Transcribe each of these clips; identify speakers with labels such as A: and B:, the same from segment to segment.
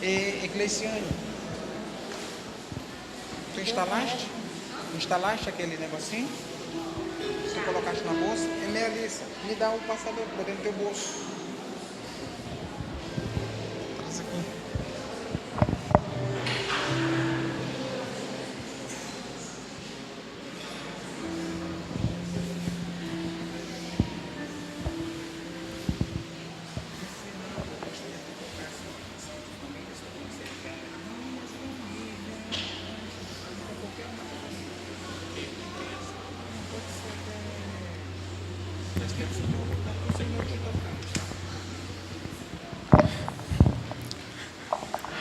A: Eclesiane, tu instalaste? Instalaste aquele negocinho? Tu colocaste na bolsa? Melissa, me dá um passador, botei no teu bolso. Traz aqui.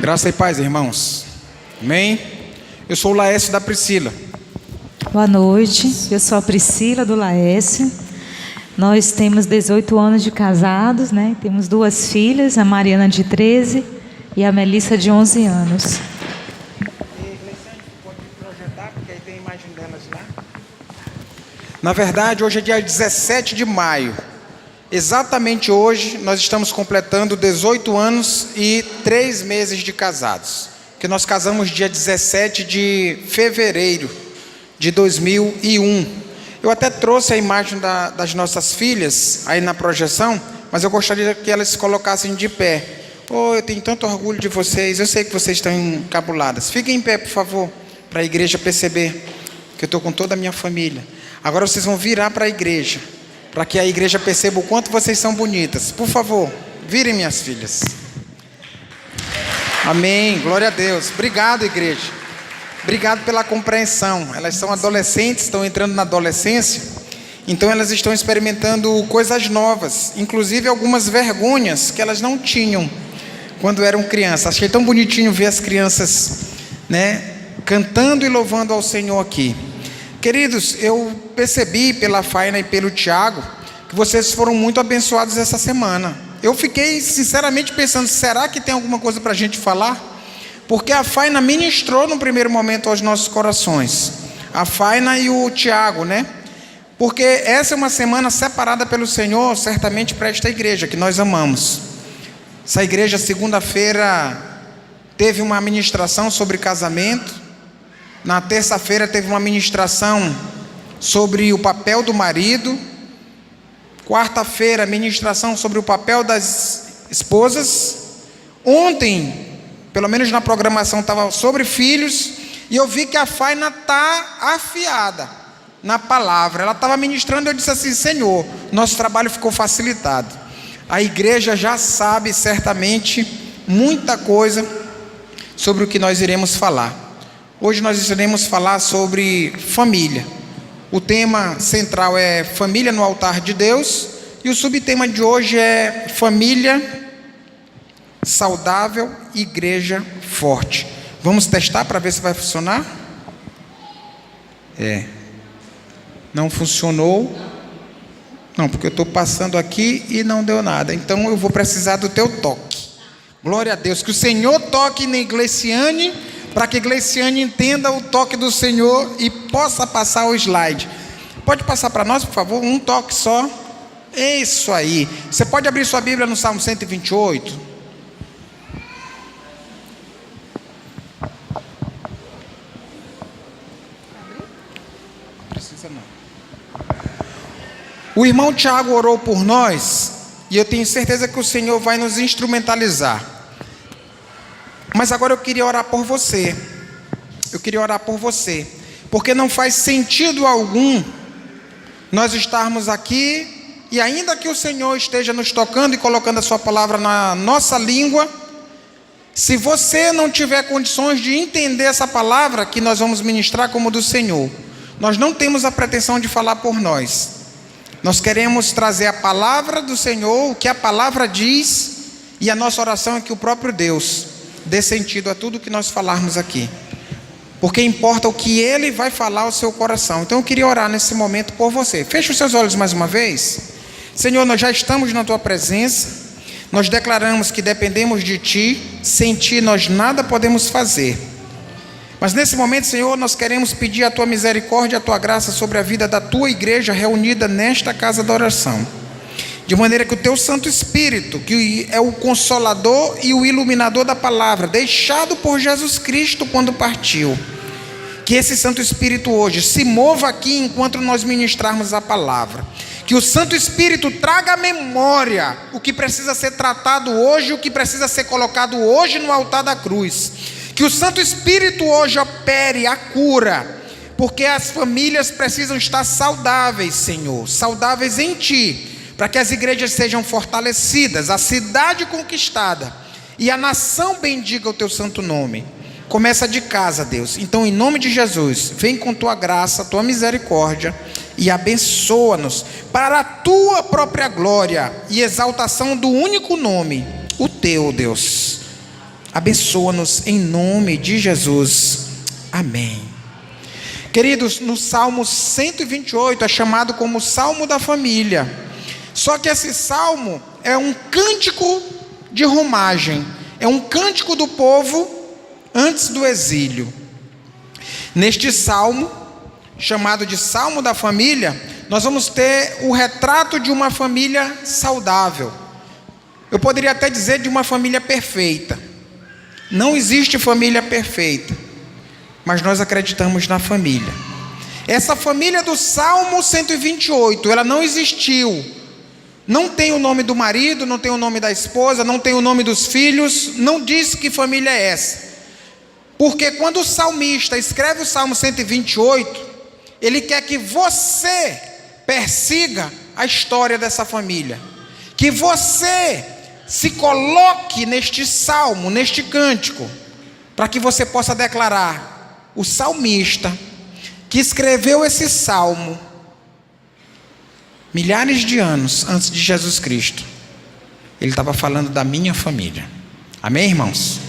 A: Graça e paz, irmãos. Amém? Eu sou o Laércio da Priscila.
B: Boa noite, eu sou a Priscila do Laércio. Nós temos 18 anos de casados, né? Temos 2 filhas, a Mariana de 13 e a Melissa de 11 anos.
A: Pode projetar, porque aí tem a imagem delas lá. Na verdade, hoje é dia 17 de maio. Exatamente hoje, nós estamos completando 18 anos e 3 meses de casados. Que nós casamos dia 17 de fevereiro de 2001. Eu até trouxe a imagem das nossas filhas aí na projeção, mas eu gostaria que elas se colocassem de pé. Oh, eu tenho tanto orgulho de vocês, eu sei que vocês estão encabuladas. Fiquem em pé, por favor, para a igreja perceber que eu estou com toda a minha família. Agora vocês vão virar para a igreja, para que a igreja perceba o quanto vocês são bonitas. Por favor, virem, minhas filhas. Amém, glória a Deus. Obrigado, igreja. Obrigado pela compreensão. Elas são adolescentes, estão entrando na adolescência, então elas estão experimentando coisas novas, inclusive algumas vergonhas que elas não tinham quando eram crianças. Achei tão bonitinho ver as crianças, né, cantando e louvando ao Senhor aqui. Queridos, eu percebi pela Faina e pelo Tiago que vocês foram muito abençoados essa semana. Eu fiquei sinceramente pensando, será que tem alguma coisa para a gente falar? Porque a Faina ministrou no primeiro momento aos nossos corações. A Faina e o Tiago, né? Porque essa é uma semana separada pelo Senhor, certamente para esta igreja que nós amamos. Essa igreja, segunda-feira, teve uma ministração sobre casamento. Na terça-feira teve uma ministração sobre o papel do marido. Quarta-feira, ministração sobre o papel das esposas. Ontem, pelo menos na programação, estava sobre filhos. E eu vi que a Faina está afiada na palavra. Ela estava ministrando e eu disse assim: Senhor, nosso trabalho ficou facilitado. A igreja já sabe certamente muita coisa sobre o que nós iremos falar. Hoje nós iremos falar sobre família. O tema central é família no altar de Deus. E o subtema de hoje é família saudável, igreja forte. Vamos testar para ver se vai funcionar? Não funcionou. Não, porque eu estou passando aqui e não deu nada. Então eu vou precisar do teu toque. Glória a Deus. Que o Senhor toque na Eclesiane, para que a Eclesiane entenda o toque do Senhor e possa passar o slide. Pode passar para nós, por favor? Um toque só. Isso aí. Você pode abrir sua Bíblia no Salmo 128. Precisa não. O irmão Tiago orou por nós, e eu tenho certeza que o Senhor vai nos instrumentalizar. Mas agora eu queria orar por você. Porque não faz sentido algum nós estarmos aqui, e ainda que o Senhor esteja nos tocando e colocando a sua palavra na nossa língua, se você não tiver condições de entender essa palavra que nós vamos ministrar como do Senhor, nós não temos a pretensão de falar por nós. Nós queremos trazer a palavra do Senhor, o que a palavra diz, e a nossa oração é que o próprio Deus dê sentido a tudo que nós falarmos aqui, porque importa o que Ele vai falar ao seu coração. Então eu queria orar nesse momento por você. Feche os seus olhos mais uma vez. Senhor, nós já estamos na Tua presença, nós declaramos que dependemos de Ti, sem Ti nós nada podemos fazer. Mas nesse momento, Senhor, nós queremos pedir a Tua misericórdia, a Tua graça sobre a vida da Tua igreja reunida nesta casa da oração. de maneira que o teu Santo Espírito, que é o consolador e o iluminador da palavra, deixado por Jesus Cristo quando partiu, que esse Santo Espírito hoje se mova aqui enquanto nós ministrarmos a palavra. Que o Santo Espírito traga à memória o que precisa ser tratado hoje, o que precisa ser colocado hoje no altar da cruz. Que o Santo Espírito hoje opere a cura, porque as famílias precisam estar saudáveis, Senhor, saudáveis em Ti, para que as igrejas sejam fortalecidas, a cidade conquistada e a nação bendiga o Teu santo nome. Começa de casa, Deus. Então, em nome de Jesus, vem com Tua graça, Tua misericórdia e abençoa-nos para a Tua própria glória e exaltação do único nome, o Teu, Deus. Abençoa-nos em nome de Jesus. Amém. Queridos, no Salmo 128 é chamado como Salmo da Família. Só que esse salmo é um cântico de romagem, é um cântico do povo antes do exílio. Neste salmo, chamado de Salmo da Família, nós vamos ter o retrato de uma família saudável. Eu poderia até dizer de uma família perfeita. Não existe família perfeita, mas nós acreditamos na família. Essa família do Salmo 128, ela não existiu. Não tem o nome do marido, não tem o nome da esposa, não tem o nome dos filhos, não diz que família é essa. Porque quando o salmista escreve o Salmo 128, ele quer que você persiga a história dessa família. Que você se coloque neste salmo, neste cântico, para que você possa declarar: o salmista que escreveu esse salmo milhares de anos antes de Jesus Cristo, ele estava falando da minha família. Amém, irmãos?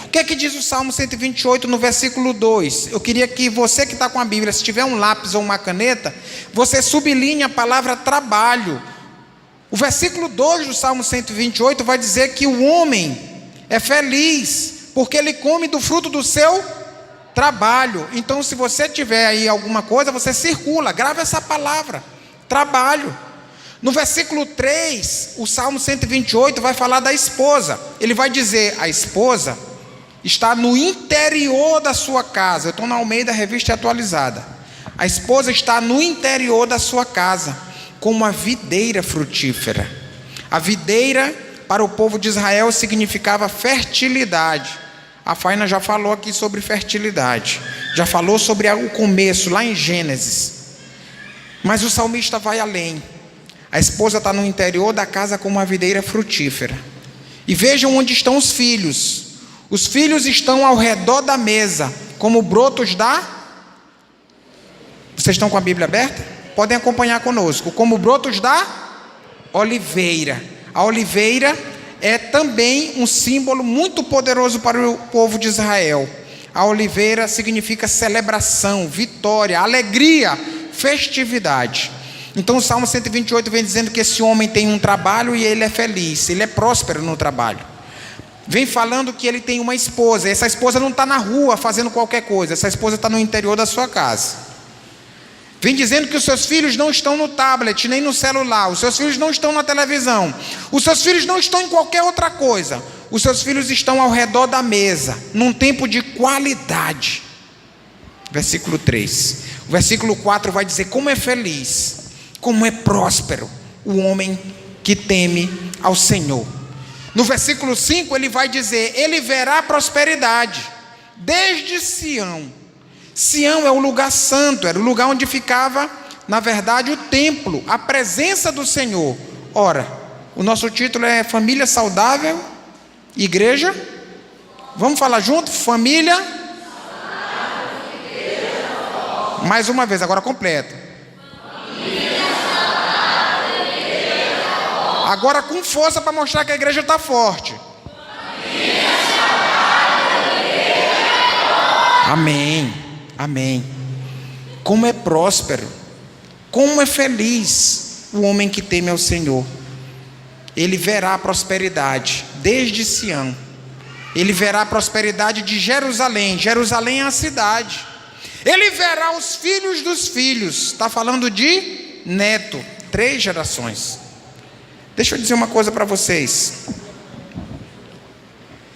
A: O que é que diz o Salmo 128 no versículo 2? Eu queria que você que está com a Bíblia, se tiver um lápis ou uma caneta, você sublinhe a palavra trabalho. O versículo 2 do Salmo 128 vai dizer que o homem é feliz porque ele come do fruto do seu trabalho. Então, se você tiver aí alguma coisa, você circula, grava essa palavra: trabalho. No versículo 3, o Salmo 128 vai falar da esposa. Ele vai dizer: a esposa está no interior da sua casa. Eu estou na Almeida Revista Atualizada. A esposa está no interior da sua casa, como uma videira frutífera. A videira, para o povo de Israel, significava fertilidade. A Faina já falou aqui sobre fertilidade, já falou sobre o começo, lá em Gênesis. Mas o salmista vai além. A esposa está no interior da casa como uma videira frutífera. E vejam onde estão os filhos. Os filhos estão ao redor da mesa, como brotos da... Vocês estão com a Bíblia aberta? Podem acompanhar conosco. Como brotos da oliveira. A oliveira é também um símbolo muito poderoso para o povo de Israel. A oliveira significa celebração, vitória, alegria, festividade. Então o Salmo 128 vem dizendo que esse homem tem um trabalho e ele é feliz, ele é próspero no trabalho. Vem falando que ele tem uma esposa. Essa esposa não está na rua fazendo qualquer coisa, essa esposa está no interior da sua casa. Vem dizendo que os seus filhos não estão no tablet, nem no celular, os seus filhos não estão na televisão, os seus filhos não estão em qualquer outra coisa. Os seus filhos estão ao redor da mesa, num tempo de qualidade. Versículo 3. O versículo 4 vai dizer como é feliz, como é próspero o homem que teme ao Senhor. No versículo 5 ele vai dizer: ele verá prosperidade desde Sião. Sião é o lugar santo, era o lugar onde ficava, na verdade, o templo, a presença do Senhor. Ora, o nosso título é Família Saudável, Igreja. Vamos falar junto? Família. Mais uma vez, agora completo. Agora com força para mostrar que a igreja está forte. Amém. Amém. Como é próspero, como é feliz o homem que teme ao Senhor. Ele verá a prosperidade desde Sião. Ele verá a prosperidade de Jerusalém. Jerusalém é a cidade. Ele verá os filhos dos filhos. Está falando de neto, 3 gerações. Deixa eu dizer uma coisa para vocês.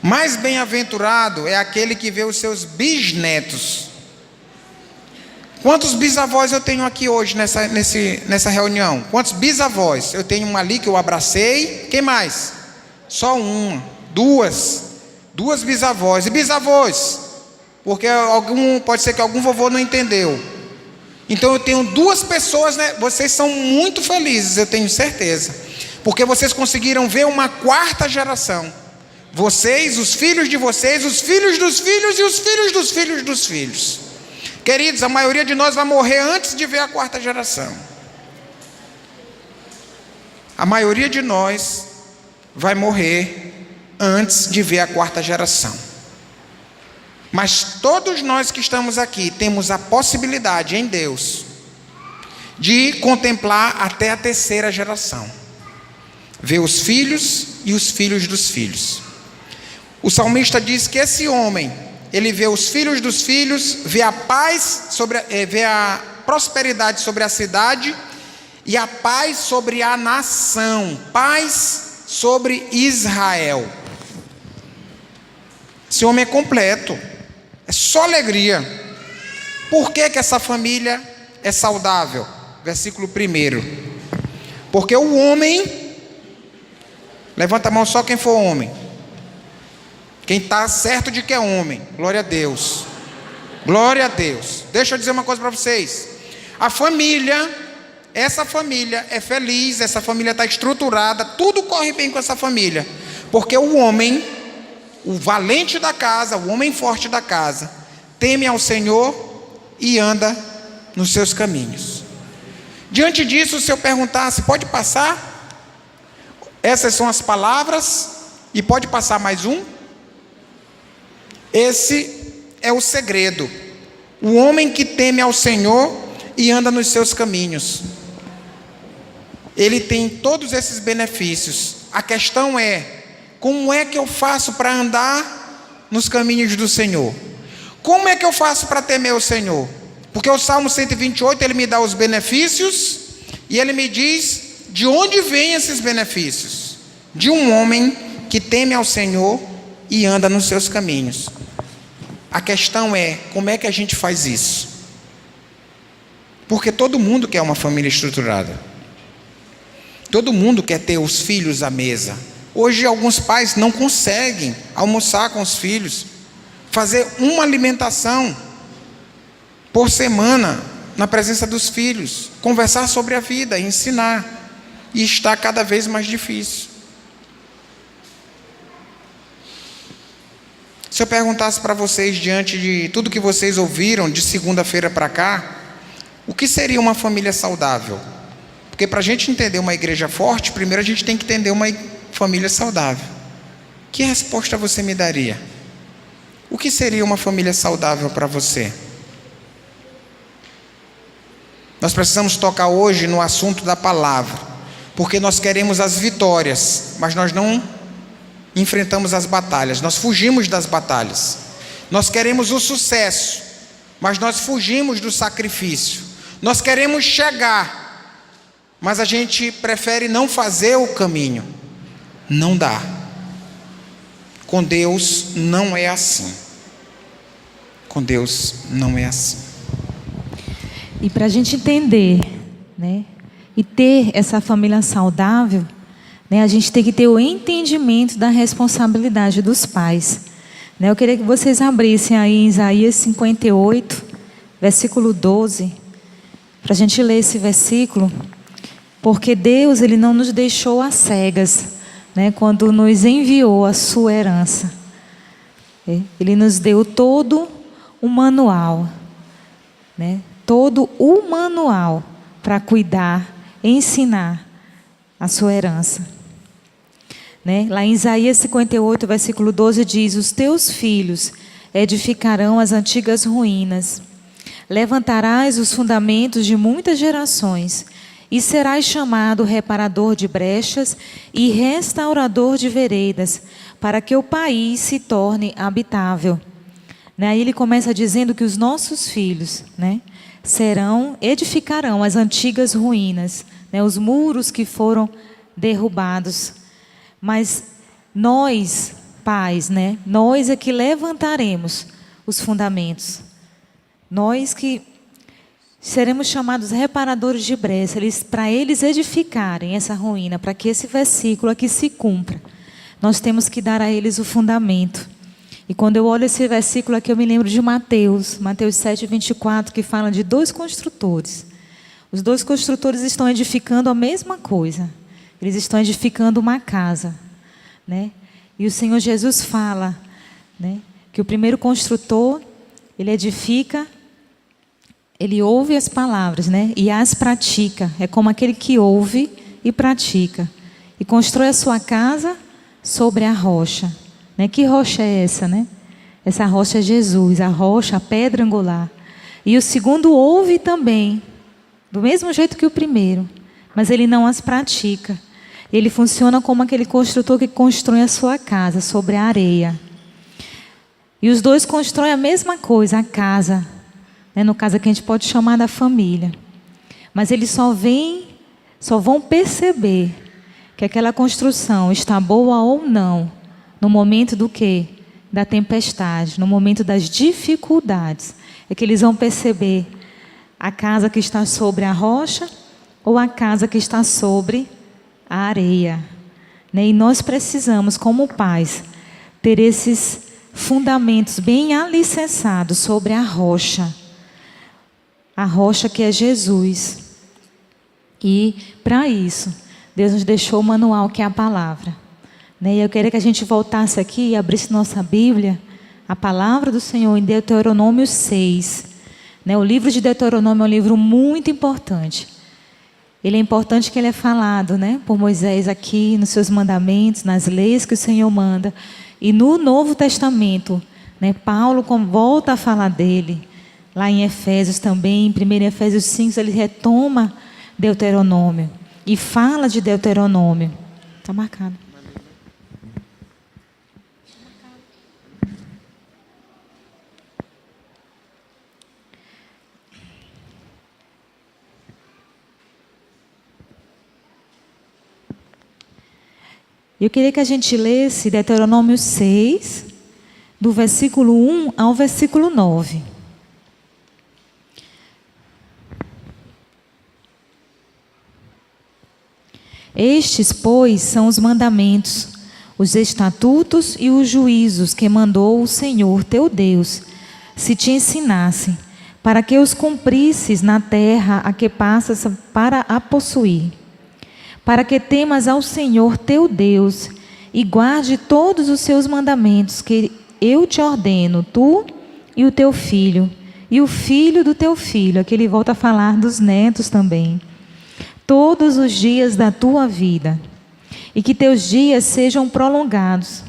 A: Mais bem-aventurado é aquele que vê os seus bisnetos. Quantos bisavós eu tenho aqui hoje nessa reunião? Quantos bisavós? Eu tenho uma ali que eu abracei. Quem mais? Só uma, duas bisavós. E bisavós? Porque pode ser que algum vovô não entendeu. Então eu tenho 2 pessoas, né? Vocês são muito felizes, eu tenho certeza. Porque vocês conseguiram ver uma 4ª geração. Vocês, os filhos de vocês, os filhos dos filhos e os filhos dos filhos dos filhos. Queridos, a maioria de nós vai morrer antes de ver a 4ª geração. A maioria de nós vai morrer antes de ver a 4ª geração. Mas todos nós que estamos aqui temos a possibilidade em Deus de contemplar até a 3ª geração. Ver os filhos e os filhos dos filhos. O salmista diz que esse homem, ele vê os filhos dos filhos, vê a paz vê a prosperidade sobre a cidade e a paz sobre a nação, paz sobre Israel. Esse homem é completo, é só alegria. Por que essa família é saudável? Versículo 1. Porque o homem, levanta a mão só quem for homem. Quem está certo de que é homem, glória a Deus. Glória a Deus. Deixa eu dizer uma coisa para vocês. A família, essa família é feliz, essa família está estruturada, tudo corre bem com essa família. Porque o homem, o valente da casa, o homem forte da casa, teme ao Senhor e anda nos seus caminhos. Diante disso, se eu perguntasse, pode passar? Essas são as palavras, e pode passar mais um? Esse é o segredo. O homem que teme ao Senhor e anda nos seus caminhos, ele tem todos esses benefícios. A questão é, como é que eu faço para andar nos caminhos do Senhor? Como é que eu faço para temer o Senhor? Porque o Salmo 128, ele me dá os benefícios, e ele me diz de onde vêm esses benefícios. De um homem que teme ao Senhor e anda nos seus caminhos. A questão é, como é que a gente faz isso? Porque todo mundo quer uma família estruturada. Todo mundo quer ter os filhos à mesa. Hoje alguns pais não conseguem almoçar com os filhos, fazer uma alimentação por semana na presença dos filhos, conversar sobre a vida, ensinar, e está cada vez mais difícil. Se eu perguntasse para vocês, diante de tudo que vocês ouviram de segunda-feira para cá, o que seria uma família saudável? Porque para a gente entender uma igreja forte, primeiro a gente tem que entender uma família saudável. Que resposta você me daria? O que seria uma família saudável para você? Nós precisamos tocar hoje no assunto da palavra, porque nós queremos as vitórias, mas nós não enfrentamos as batalhas, nós fugimos das batalhas. Nós queremos o sucesso, mas nós fugimos do sacrifício. Nós queremos chegar, mas a gente prefere não fazer o caminho. Não dá. Com Deus não é assim. Com Deus não é assim.
B: E para a gente entender, né, e ter essa família saudável, né, a gente tem que ter o entendimento da responsabilidade dos pais. Né, eu queria que vocês abrissem aí em Isaías 58, versículo 12, para a gente ler esse versículo, porque Deus, Ele não nos deixou às cegas, né, quando nos enviou a sua herança. Ele nos deu todo o manual, né, todo o manual para cuidar, ensinar a sua herança. Né? Lá em Isaías 58, versículo 12 diz: os teus filhos edificarão as antigas ruínas, levantarás os fundamentos de muitas gerações, e serás chamado reparador de brechas e restaurador de veredas, para que o país se torne habitável. Né? Aí ele começa dizendo que os nossos filhos, né, edificarão as antigas ruínas, né, os muros que foram derrubados. Mas nós, pais, né? Nós é que levantaremos os fundamentos. Nós que seremos chamados reparadores de brecha, para eles edificarem essa ruína, para que esse versículo aqui se cumpra. Nós temos que dar a eles o fundamento. E quando eu olho esse versículo aqui, eu me lembro de Mateus 7:24, que fala de 2 construtores. Os 2 construtores estão edificando a mesma coisa. Eles estão edificando uma casa, né? E o Senhor Jesus fala, né, que o primeiro construtor, ele edifica, ele ouve as palavras, né, e as pratica. É como aquele que ouve e pratica. E constrói a sua casa sobre a rocha. Né? Que rocha é essa, né? Essa rocha é Jesus, a rocha, a pedra angular. E o segundo ouve também, do mesmo jeito que o primeiro, mas ele não as pratica. Ele funciona como aquele construtor que constrói a sua casa sobre a areia. E os 2 constroem a mesma coisa, a casa. Né? No caso aqui a gente pode chamar da família. Mas eles só vão perceber que aquela construção está boa ou não no momento do quê? Da tempestade, no momento das dificuldades. É que eles vão perceber a casa que está sobre a rocha ou a casa que está sobre a areia. Né? E nós precisamos, como pais, ter esses fundamentos bem alicerçados sobre a rocha que é Jesus. E para isso, Deus nos deixou o manual que é a palavra. E eu queria que a gente voltasse aqui e abrisse nossa Bíblia, a palavra do Senhor em Deuteronômio 6. O livro de Deuteronômio é um livro muito importante. Ele é importante que ele é falado, por Moisés aqui, nos seus mandamentos, nas leis que o Senhor manda. E no Novo Testamento, Paulo volta a falar dele. Lá em Efésios também, em 1 Efésios 5, ele retoma Deuteronômio e fala de Deuteronômio. Está marcado. Eu queria que a gente lesse Deuteronômio 6, do versículo 1 ao versículo 9. Estes, pois, são os mandamentos, os estatutos e os juízos que mandou o Senhor teu Deus, se te ensinassem, para que os cumprisses na terra a que passas para a possuir. Para que temas ao Senhor teu Deus e guarde todos os seus mandamentos que eu te ordeno, tu e o teu filho, e o filho do teu filho. Aqui ele volta a falar dos netos também. Todos os dias da tua vida, e que teus dias sejam prolongados.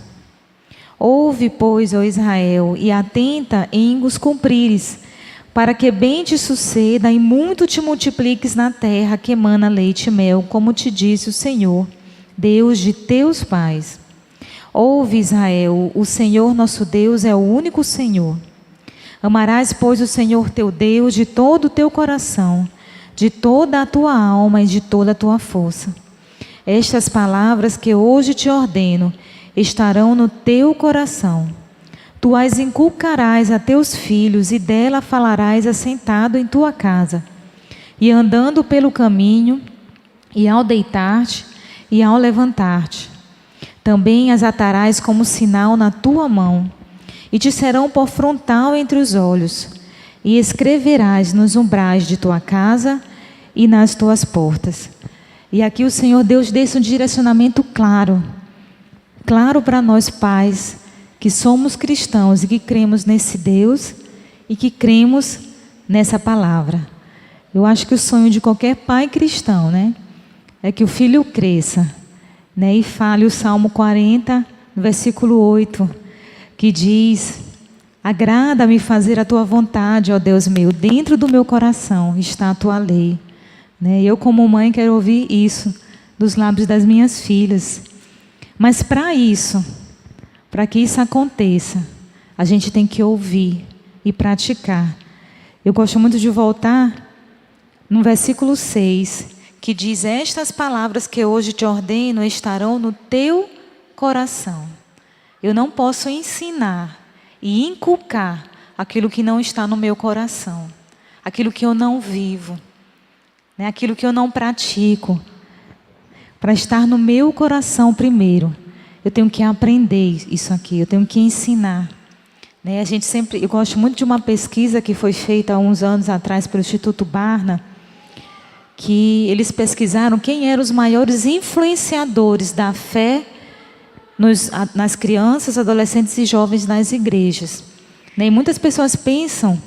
B: Ouve, pois, ó Israel, e atenta em os cumprires, para que bem te suceda e muito te multipliques na terra que emana leite e mel, como te disse o Senhor, Deus de teus pais. Ouve, Israel, o Senhor nosso Deus é o único Senhor. Amarás, pois, o Senhor teu Deus de todo o teu coração, de toda a tua alma e de toda a tua força. Estas palavras que hoje te ordeno estarão no teu coração. Tu as inculcarás a teus filhos e dela falarás assentado em tua casa, e andando pelo caminho, e ao deitar-te, e ao levantar-te. Também as atarás como sinal na tua mão, e te serão por frontal entre os olhos, e escreverás nos umbrais de tua casa e nas tuas portas. E aqui o Senhor Deus deixa um direcionamento claro para nós pais, que somos cristãos e que cremos nesse Deus e que cremos nessa palavra. Eu acho que o sonho de qualquer pai cristão, é que o filho cresça, e fale o Salmo 40, versículo 8, que diz: agrada-me fazer a tua vontade, ó Deus meu, dentro do meu coração está a tua lei. Eu, como mãe, quero ouvir isso dos lábios das minhas filhas. Mas para que isso aconteça, a gente tem que ouvir e praticar. Eu gosto muito de voltar no versículo 6, que diz: estas palavras que hoje te ordeno estarão no teu coração. Eu não posso ensinar e inculcar aquilo que não está no meu coração, aquilo que eu não vivo, né? Aquilo que eu não pratico. Para estar no meu coração primeiro, eu tenho que aprender isso aqui, eu tenho que ensinar. Né? Eu gosto muito de uma pesquisa que foi feita há uns anos atrás pelo Instituto Barna, que eles pesquisaram quem eram os maiores influenciadores da fé nas crianças, adolescentes e jovens nas igrejas. Né? E muitas pessoas pensam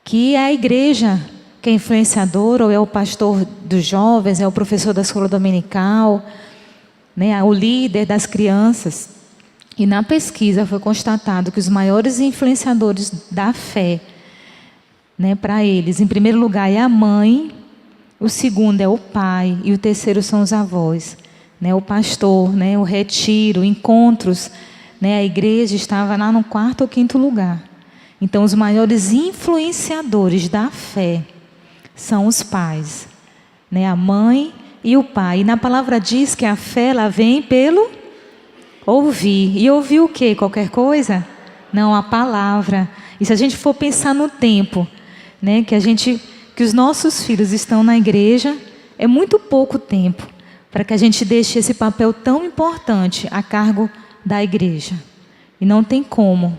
B: que é a igreja que é influenciador, ou é o pastor dos jovens, é o professor da escola dominical, né, o líder das crianças. E na pesquisa foi constatado que os maiores influenciadores da fé, né, para eles, em primeiro lugar é a mãe, o segundo é o pai e o terceiro são os avós. Né, o pastor, né, o retiro, encontros, né, a igreja estava lá no quarto ou quinto lugar. Então os maiores influenciadores da fé são os pais, né? A mãe e o pai. E na palavra diz que a fé ela vem pelo ouvir. E ouvir o quê? Qualquer coisa? Não, a palavra. E se a gente for pensar no tempo, né, que os nossos filhos estão na igreja, é muito pouco tempo para que a gente deixe esse papel tão importante a cargo da igreja. E não tem como.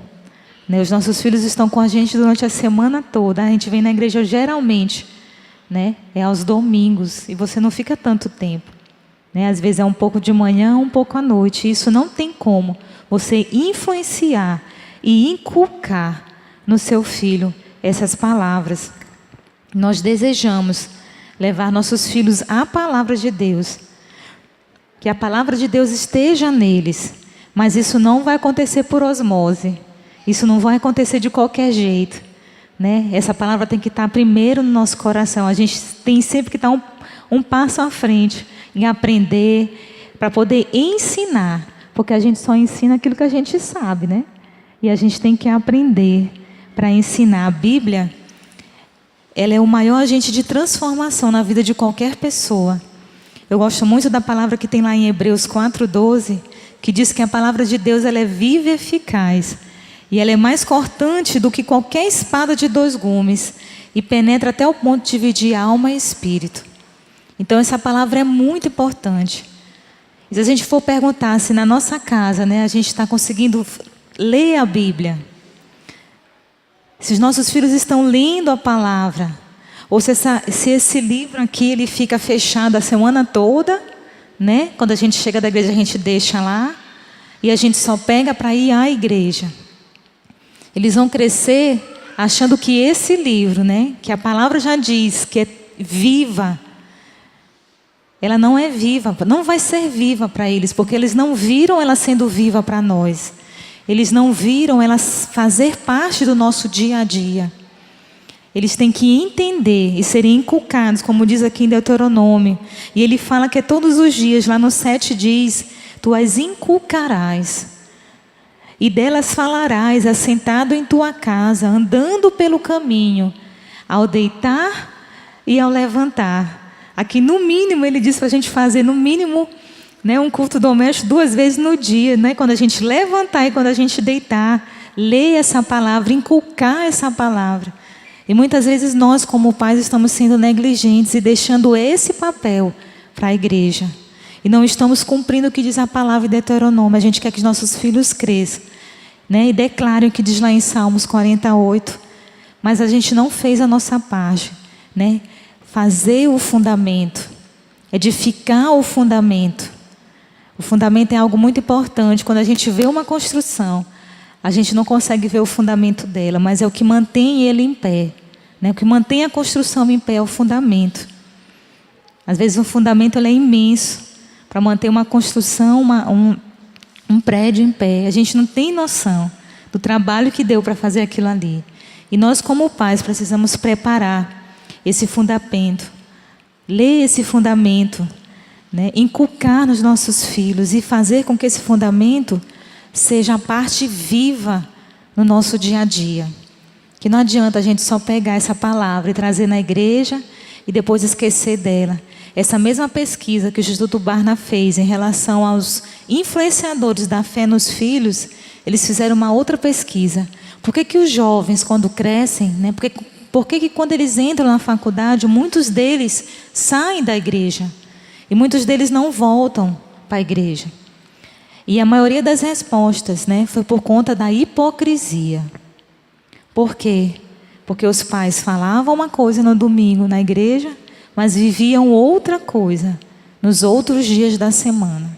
B: Né? Os nossos filhos estão com a gente durante a semana toda. A gente vem na igreja geralmente, né, é aos domingos, e você não fica tanto tempo, né? Às vezes é um pouco de manhã, um pouco à noite. Isso não tem como você influenciar e inculcar no seu filho essas palavras. Nós desejamos levar nossos filhos à palavra de Deus, que a palavra de Deus esteja neles, mas isso não vai acontecer por osmose, isso não vai acontecer de qualquer jeito. Né? Essa palavra tem que estar primeiro no nosso coração. A gente tem sempre que estar um passo à frente em aprender, para poder ensinar, porque a gente só ensina aquilo que a gente sabe, né? E a gente tem que aprender para ensinar. A Bíblia, ela é o maior agente de transformação na vida de qualquer pessoa. Eu gosto muito da palavra que tem lá em Hebreus 4:12, que diz que a palavra de Deus ela é viva e eficaz. E ela é mais cortante do que qualquer espada de 2 gumes. E penetra até o ponto de dividir alma e espírito. Então essa palavra é muito importante. E se a gente for perguntar se na nossa casa, né, a gente está conseguindo ler a Bíblia. Se os nossos filhos estão lendo a palavra. Ou se esse livro aqui ele fica fechado a semana toda. Né? Quando a gente chega da igreja a gente deixa lá. E a gente só pega para ir à igreja. Eles vão crescer achando que esse livro, né, que a palavra já diz que é viva, ela não é viva, não vai ser viva para eles, porque eles não viram ela sendo viva para nós. Eles não viram ela fazer parte do nosso dia a dia. Eles têm que entender e serem inculcados, como diz aqui em Deuteronômio. E ele fala que todos os dias, lá no 7 diz, tu as inculcarás. E delas falarás, assentado em tua casa, andando pelo caminho, ao deitar e ao levantar. Aqui no mínimo, ele diz para a gente fazer no mínimo, né, um culto doméstico 2 vezes no dia. Né? Quando a gente levantar e quando a gente deitar, ler essa palavra, inculcar essa palavra. E muitas vezes nós, como pais, estamos sendo negligentes e deixando esse papel para a igreja. E não estamos cumprindo o que diz a palavra de Deuteronômio. A gente quer que os nossos filhos cresçam, né? E declarem o que diz lá em Salmos 48. Mas a gente não fez a nossa parte, né? Fazer o fundamento, edificar o fundamento. O fundamento é algo muito importante. Quando a gente vê uma construção, a gente não consegue ver o fundamento dela, mas é o que mantém ele em pé, né? O que mantém a construção em pé é o fundamento. Às vezes o fundamento ele é imenso para manter uma construção, um prédio em pé. A gente não tem noção do trabalho que deu para fazer aquilo ali. E nós, como pais, precisamos preparar esse fundamento, ler esse fundamento, né? Inculcar nos nossos filhos e fazer com que esse fundamento seja a parte viva no nosso dia a dia. Que não adianta a gente só pegar essa palavra e trazer na igreja e depois esquecer dela. Essa mesma pesquisa que o Instituto Barna fez em relação aos influenciadores da fé nos filhos, eles fizeram uma outra pesquisa. Por que os jovens, quando crescem, né, por que quando eles entram na faculdade, muitos deles saem da igreja? E muitos deles não voltam para a igreja. E a maioria das respostas, né, foi por conta da hipocrisia. Por quê? Porque os pais falavam uma coisa no domingo na igreja, mas viviam outra coisa nos outros dias da semana.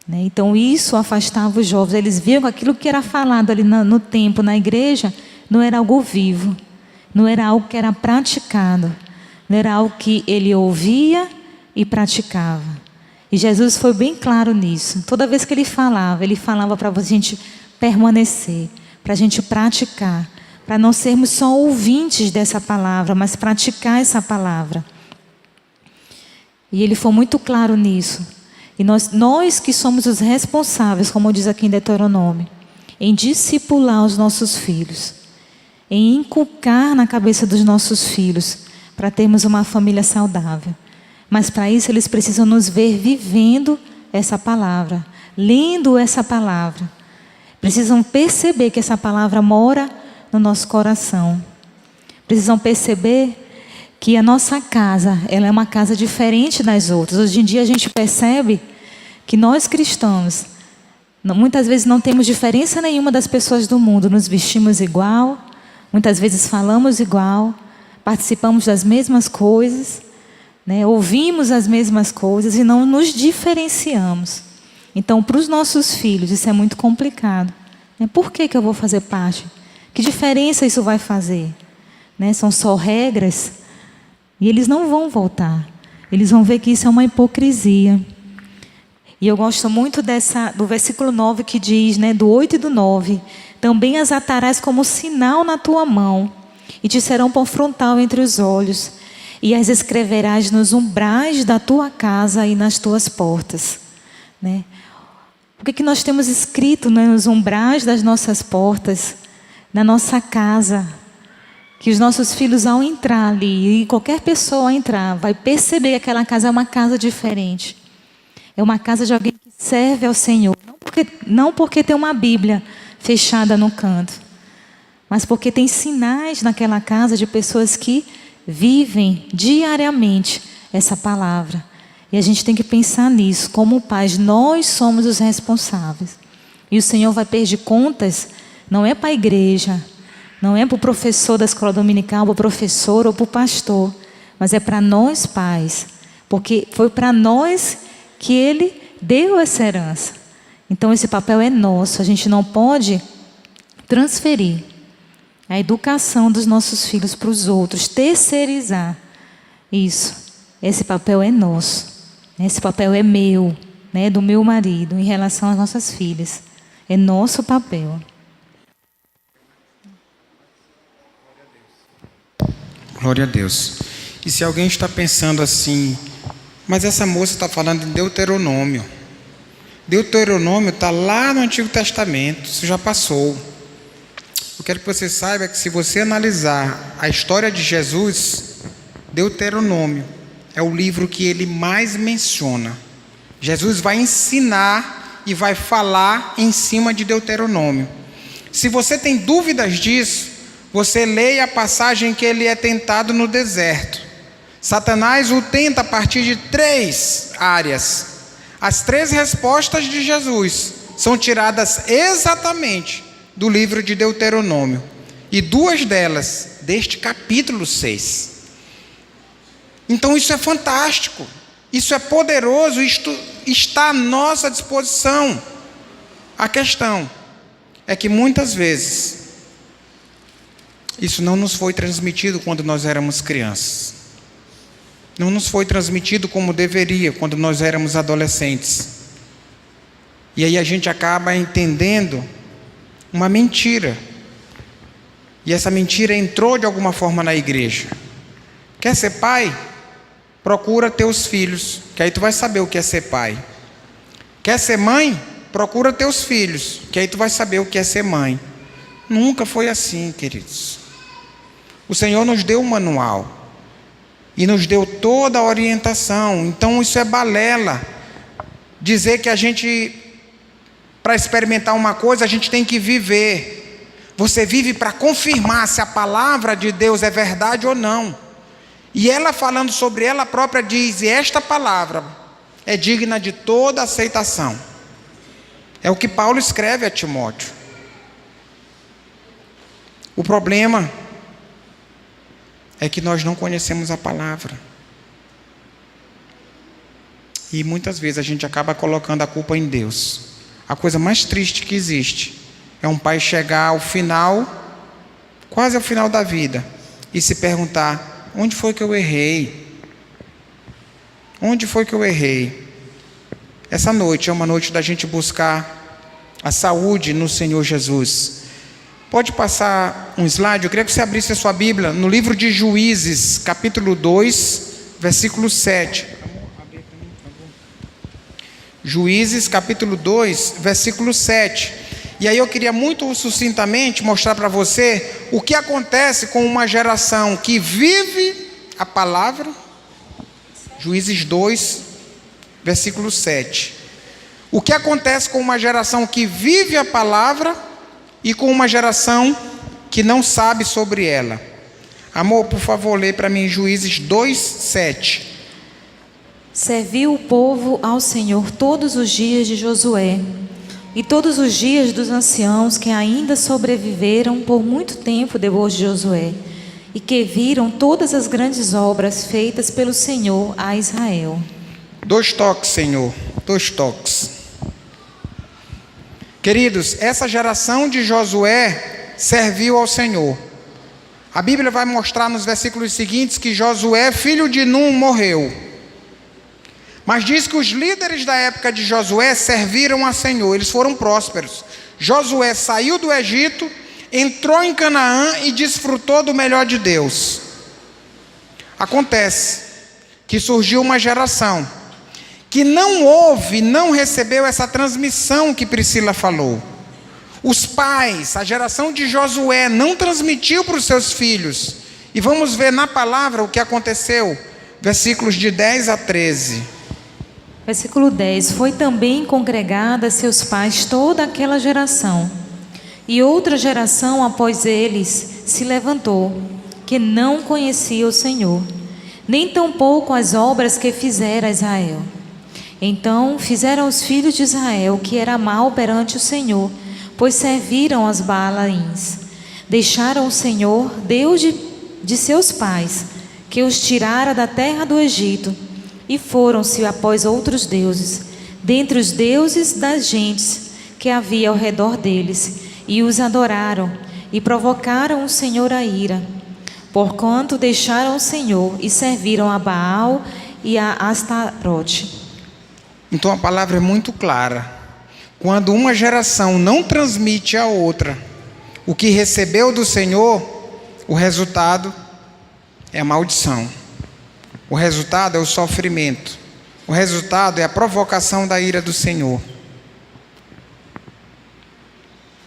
B: Né? Então isso afastava os jovens. Eles viam que aquilo que era falado ali no tempo, na igreja, não era algo vivo. Não era algo que era praticado. Não era algo que ele ouvia e praticava. E Jesus foi bem claro nisso. Toda vez que ele falava para a gente permanecer, para a gente praticar, para não sermos só ouvintes dessa palavra, mas praticar essa palavra. E ele foi muito claro nisso. E nós que somos os responsáveis, como diz aqui em Deuteronômio, em discipular os nossos filhos, em inculcar na cabeça dos nossos filhos, para termos uma família saudável. Mas para isso eles precisam nos ver vivendo essa palavra, lendo essa palavra. Precisam perceber que essa palavra mora no nosso coração. Precisam perceber que a nossa casa, ela é uma casa diferente das outras. Hoje em dia a gente percebe que nós cristãos, muitas vezes não temos diferença nenhuma das pessoas do mundo. Nos vestimos igual, muitas vezes falamos igual, participamos das mesmas coisas, né? Ouvimos as mesmas coisas e não nos diferenciamos. Então, para os nossos filhos, isso é muito complicado. Né? Por que eu vou fazer parte? Que diferença isso vai fazer? Né? São só regras e eles não vão voltar. Eles vão ver que isso é uma hipocrisia. E eu gosto muito do versículo 9 que diz, né, do 8 e do 9. Também as atarás como sinal na tua mão e te serão por frontal entre os olhos. E as escreverás nos umbrais da tua casa e nas tuas portas. Né? O que nós temos escrito, né, nos umbrais das nossas portas, na nossa casa, que os nossos filhos ao entrar ali, e qualquer pessoa ao entrar, vai perceber que aquela casa é uma casa diferente. É uma casa de alguém que serve ao Senhor. Não porque tem uma Bíblia fechada no canto, mas porque tem sinais naquela casa de pessoas que vivem diariamente essa palavra. E a gente tem que pensar nisso. Como pais, nós somos os responsáveis. E o Senhor vai pedir contas, não é para a igreja, não é para o professor da escola dominical, para o professor ou para o pastor, mas é para nós pais. Porque foi para nós que Ele deu essa herança. Então esse papel é nosso. A gente não pode transferir a educação dos nossos filhos para os outros, terceirizar isso. Esse papel é nosso. Esse papel é meu, né, do meu marido, em relação às nossas filhas. É nosso papel.
A: Glória a Deus. E se alguém está pensando assim, mas essa moça está falando de Deuteronômio. Deuteronômio está lá no Antigo Testamento, isso já passou. Eu quero que você saiba que se você analisar a história de Jesus, Deuteronômio é o livro que ele mais menciona. Jesus vai ensinar e vai falar em cima de Deuteronômio. Se você tem dúvidas disso, você leia a passagem que ele é tentado no deserto. Satanás o tenta a partir de 3 áreas. As 3 respostas de Jesus são tiradas exatamente do livro de Deuteronômio. E 2 delas deste capítulo 6. Então isso é fantástico. Isso é poderoso. Isto está à nossa disposição. A questão é que muitas vezes isso não nos foi transmitido quando nós éramos crianças. Não nos foi transmitido como deveria quando nós éramos adolescentes. E aí a gente acaba entendendo uma mentira. E essa mentira entrou de alguma forma na igreja. Quer ser pai? Procura teus filhos, que aí tu vai saber o que é ser pai. Quer ser mãe? Procura teus filhos, que aí tu vai saber o que é ser mãe. Nunca foi assim, queridos. O Senhor nos deu um manual. e nos deu toda a orientação. Então isso é balela. Dizer que a gente, para experimentar uma coisa, a gente tem que viver. Você vive para confirmar se a palavra de Deus é verdade ou não. E ela, falando sobre ela própria, diz: e esta palavra é digna de toda aceitação. É o que Paulo escreve a Timóteo. O problema é que nós não conhecemos a palavra. E muitas vezes a gente acaba colocando a culpa em Deus. A coisa mais triste que existe é um pai chegar ao final, quase ao final da vida, e se perguntar: onde foi que eu errei? Onde foi que eu errei? Essa noite é uma noite da gente buscar a saúde no Senhor Jesus. Pode passar um slide? Eu queria que você abrisse a sua Bíblia no livro de Juízes, capítulo 2, versículo 7. Juízes, capítulo 2, versículo 7. E aí eu queria muito sucintamente mostrar para você o que acontece com uma geração que vive a palavra. Juízes 2, versículo 7. O que acontece com uma geração que vive a palavra e com uma geração que não sabe sobre ela. Amor, por favor, lê para mim Juízes 2, 7.
B: Serviu o povo ao Senhor todos os dias de Josué e todos os dias dos anciãos que ainda sobreviveram por muito tempo depois de Josué e que viram todas as grandes obras feitas pelo Senhor a Israel.
A: 2 toques, Senhor, 2 toques. Queridos, essa geração de Josué serviu ao Senhor. A Bíblia vai mostrar nos versículos seguintes que Josué, filho de Num, morreu. Mas diz que os líderes da época de Josué serviram ao Senhor, eles foram prósperos. Josué saiu do Egito, entrou em Canaã e desfrutou do melhor de Deus. Acontece que surgiu uma geração que não recebeu essa transmissão que Priscila falou. Os pais, a geração de Josué, não transmitiu para os seus filhos. E vamos ver na palavra o que aconteceu. Versículos de 10 a 13.
B: Versículo 10. Foi também congregada a seus pais toda aquela geração. E outra geração após eles se levantou, que não conhecia o Senhor, nem tampouco as obras que fizera Israel. Então fizeram os filhos de Israel que era mal perante o Senhor, pois serviram aos Baalaíns. Deixaram o Senhor, Deus de seus pais, que os tirara da terra do Egito, e foram-se após outros deuses, dentre os deuses das gentes que havia ao redor deles, e os adoraram, e provocaram o Senhor a ira, porquanto deixaram o Senhor e serviram a Baal e a Astarote.
A: Então a palavra é muito clara. Quando uma geração não transmite à outra o que recebeu do Senhor, o resultado é a maldição. O resultado é o sofrimento. O resultado é a provocação da ira do Senhor.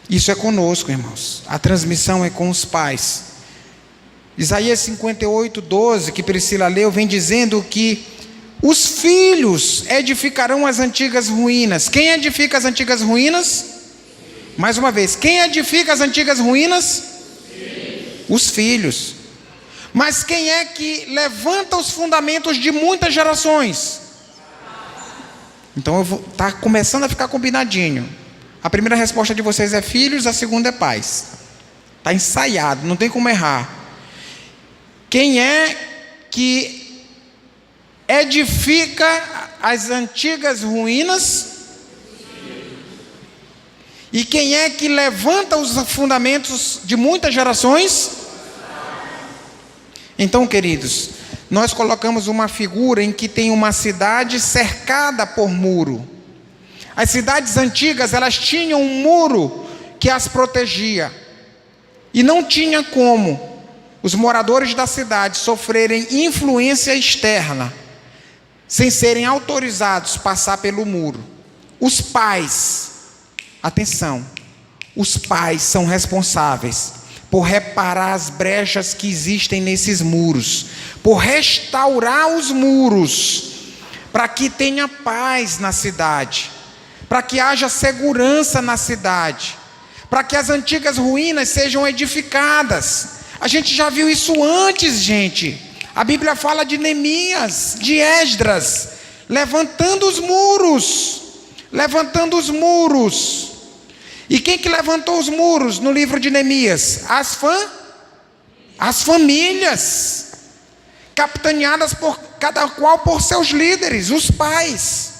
A: Isso é conosco, irmãos. A transmissão é com os pais. Isaías 58, 12, que Priscila leu, vem dizendo que os filhos edificarão as antigas ruínas. Quem edifica as antigas ruínas? Mais uma vez, quem edifica as antigas ruínas? Os filhos. Mas quem é que levanta os fundamentos de muitas gerações? Então está começando a ficar combinadinho. A primeira resposta de vocês é filhos, a segunda é pais. Está ensaiado, não tem como errar. Quem é que edifica as antigas ruínas? E quem é que levanta os fundamentos de muitas gerações? Então, queridos, nós colocamos uma figura em que tem uma cidade cercada por muro. As cidades antigas, elas tinham um muro que as protegia. E não tinha como os moradores da cidade sofrerem influência externa sem serem autorizados a passar pelo muro. Os pais, atenção, os pais são responsáveis por reparar as brechas que existem nesses muros, por restaurar os muros, para que tenha paz na cidade, para que haja segurança na cidade, para que as antigas ruínas sejam edificadas. A gente já viu isso antes, gente. A Bíblia fala de Neemias, de Esdras, levantando os muros. E quem que levantou os muros no livro de Neemias? As famílias, capitaneadas por cada qual por seus líderes, os pais,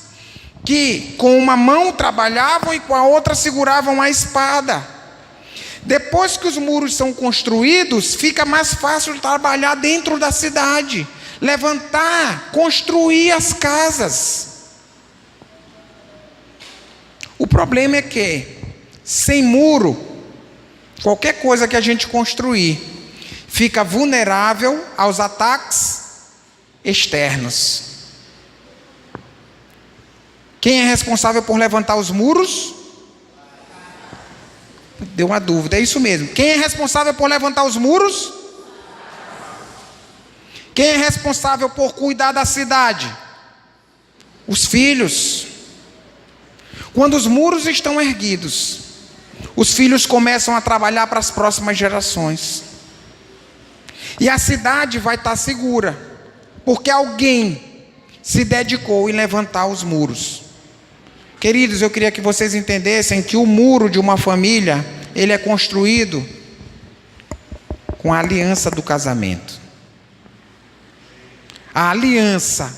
A: que com uma mão trabalhavam e com a outra seguravam a espada. Depois que os muros são construídos, fica mais fácil trabalhar dentro da cidade, levantar, construir as casas. O problema é que, sem muro, qualquer coisa que a gente construir fica vulnerável aos ataques externos. Quem é responsável por levantar os muros? Deu uma dúvida, é isso mesmo. Quem é responsável por levantar os muros? Quem é responsável por cuidar da cidade? Os filhos. Quando os muros estão erguidos, os filhos começam a trabalhar para as próximas gerações. E a cidade vai estar segura, porque alguém se dedicou em levantar os muros. Queridos, eu queria que vocês entendessem que o muro de uma família, ele é construído com a aliança do casamento. A aliança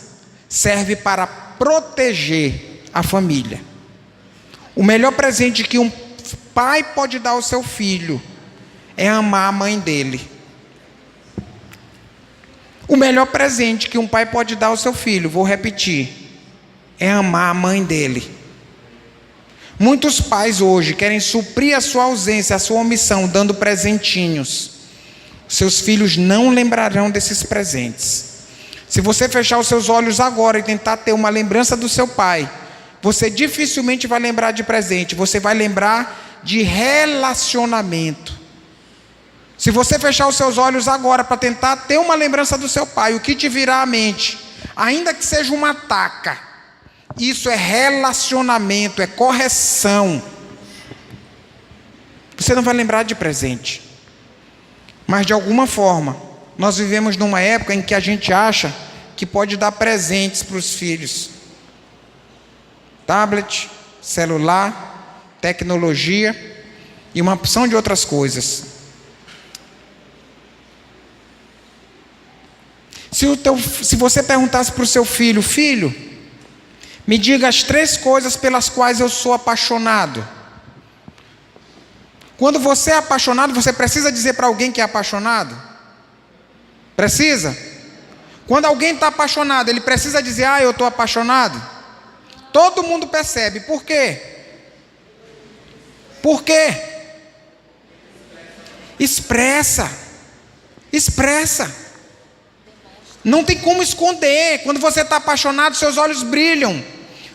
A: serve para proteger a família. O melhor presente que um pai pode dar ao seu filho é amar a mãe dele. O melhor presente que um pai pode dar ao seu filho, vou repetir, é amar a mãe dele. Muitos pais hoje querem suprir a sua ausência, a sua omissão, dando presentinhos. Seus filhos não lembrarão desses presentes. Se você fechar os seus olhos agora e tentar ter uma lembrança do seu pai, você dificilmente vai lembrar de presente, você vai lembrar de relacionamento. Se você fechar os seus olhos agora para tentar ter uma lembrança do seu pai, o que te virá à mente, ainda que seja uma taca, isso é relacionamento, é correção. Você não vai lembrar de presente. Mas de alguma forma, nós vivemos numa época em que a gente acha que pode dar presentes para os filhos. Tablet, celular, tecnologia e uma opção de outras coisas. Se você perguntasse para o seu filho, filho, me diga as 3 coisas pelas quais eu sou apaixonado. Quando você é apaixonado, você precisa dizer para alguém que é apaixonado? Precisa? Quando alguém está apaixonado, ele precisa dizer, eu estou apaixonado? Todo mundo percebe. Por quê? Por quê? Expressa. Não tem como esconder. Quando você está apaixonado, seus olhos brilham.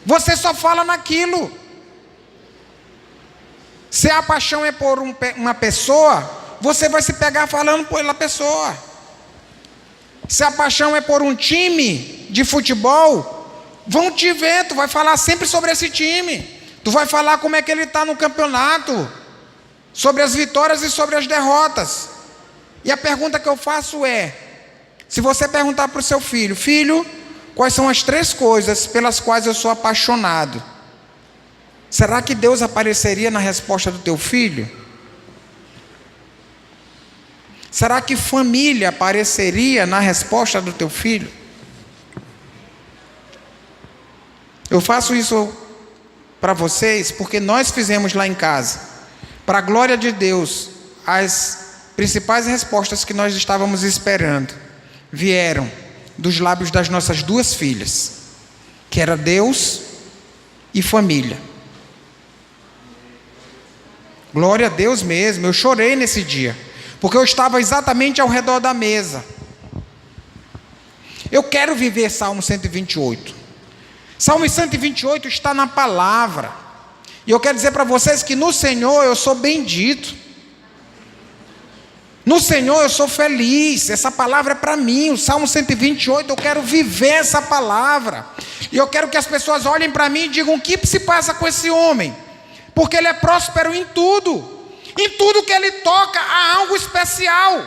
A: Você só fala naquilo. Se a paixão é por uma pessoa, você vai se pegar falando pela pessoa. Se a paixão é por um time de futebol, vão te ver, tu vai falar sempre sobre esse time. Tu vai falar como é que ele está no campeonato, sobre as vitórias e sobre as derrotas. E a pergunta que eu faço é, se você perguntar para o seu filho, filho, quais são as 3 coisas pelas quais eu sou apaixonado? Será que Deus apareceria na resposta do teu filho? Será que família apareceria na resposta do teu filho? Eu faço isso para vocês porque nós fizemos lá em casa. Para a glória de Deus, as principais respostas que nós estávamos esperando vieram dos lábios das nossas 2 filhas, que era Deus e família. Glória a Deus mesmo, eu chorei nesse dia, porque eu estava exatamente ao redor da mesa. Eu quero viver Salmo 128. Salmo 128 está na palavra, e eu quero dizer para vocês que no Senhor eu sou bendito. No Senhor eu sou feliz, essa palavra é para mim. O Salmo 128, eu quero viver essa palavra. E eu quero que as pessoas olhem para mim e digam: o que se passa com esse homem? Porque ele é próspero em tudo. Em tudo que ele toca há algo especial.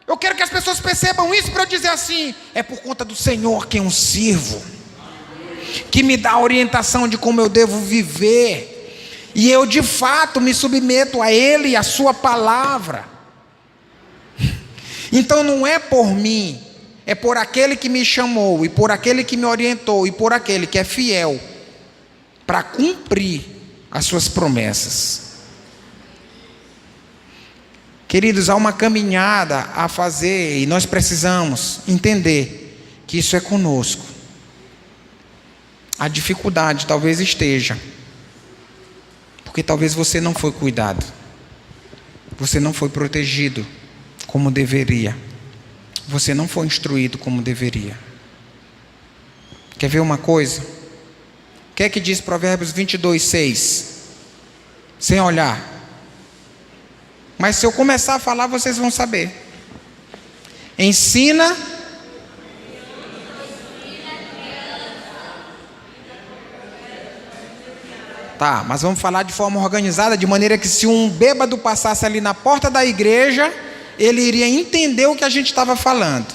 A: Eu quero que as pessoas percebam isso, para eu dizer assim: é por conta do Senhor que eu sirvo, que me dá a orientação de como eu devo viver, e eu de fato me submeto a Ele e a sua palavra. Então não é por mim, é por aquele que me chamou, e por aquele que me orientou, e por aquele que é fiel para cumprir as suas promessas. Queridos, há uma caminhada a fazer, e nós precisamos entender que isso é conosco. A dificuldade talvez esteja, porque talvez você não foi cuidado, você não foi protegido como deveria, você não foi instruído como deveria. Quer ver uma coisa? O que é que diz Provérbios 22:6? Sem olhar. Mas se eu começar a falar, vocês vão saber. Ensina. Tá, mas vamos falar de forma organizada, de maneira que se um bêbado passasse ali na porta da igreja, ele iria entender o que a gente estava falando.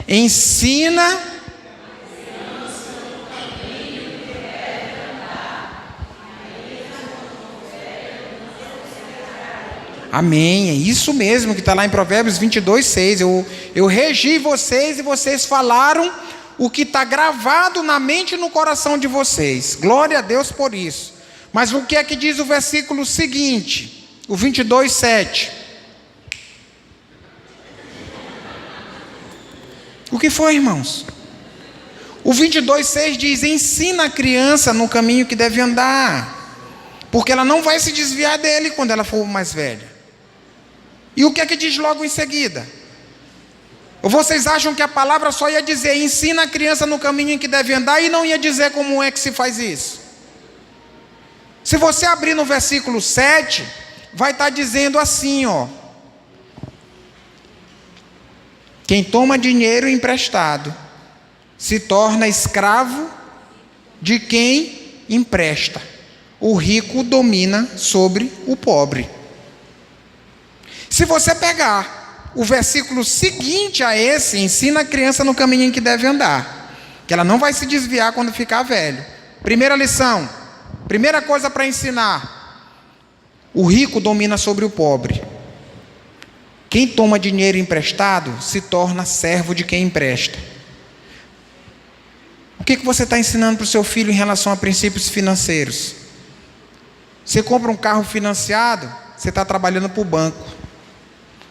A: Ensina. Amém, é isso mesmo que está lá em Provérbios 22:6. Eu regi vocês e vocês falaram o que está gravado na mente e no coração de vocês. Glória a Deus por isso. Mas o que é que diz o versículo seguinte? O 22:7. O que foi, irmãos? O 22:6 diz: ensina a criança no caminho que deve andar, porque ela não vai se desviar dele quando ela for mais velha. E o que é que diz logo em seguida? Ou vocês acham que a palavra só ia dizer ensina a criança no caminho em que deve andar e não ia dizer como é que se faz isso? Se você abrir no versículo 7, vai estar dizendo assim, ó: quem toma dinheiro emprestado se torna escravo de quem empresta. O rico domina sobre o pobre. Se você pegar o versículo seguinte a esse, ensina a criança no caminho em que deve andar, que ela não vai se desviar quando ficar velho. Primeira lição, primeira coisa para ensinar: o rico domina sobre o pobre. Quem toma dinheiro emprestado se torna servo de quem empresta. O que você está ensinando para o seu filho em relação a princípios financeiros? Você compra um carro financiado, você está trabalhando para o banco,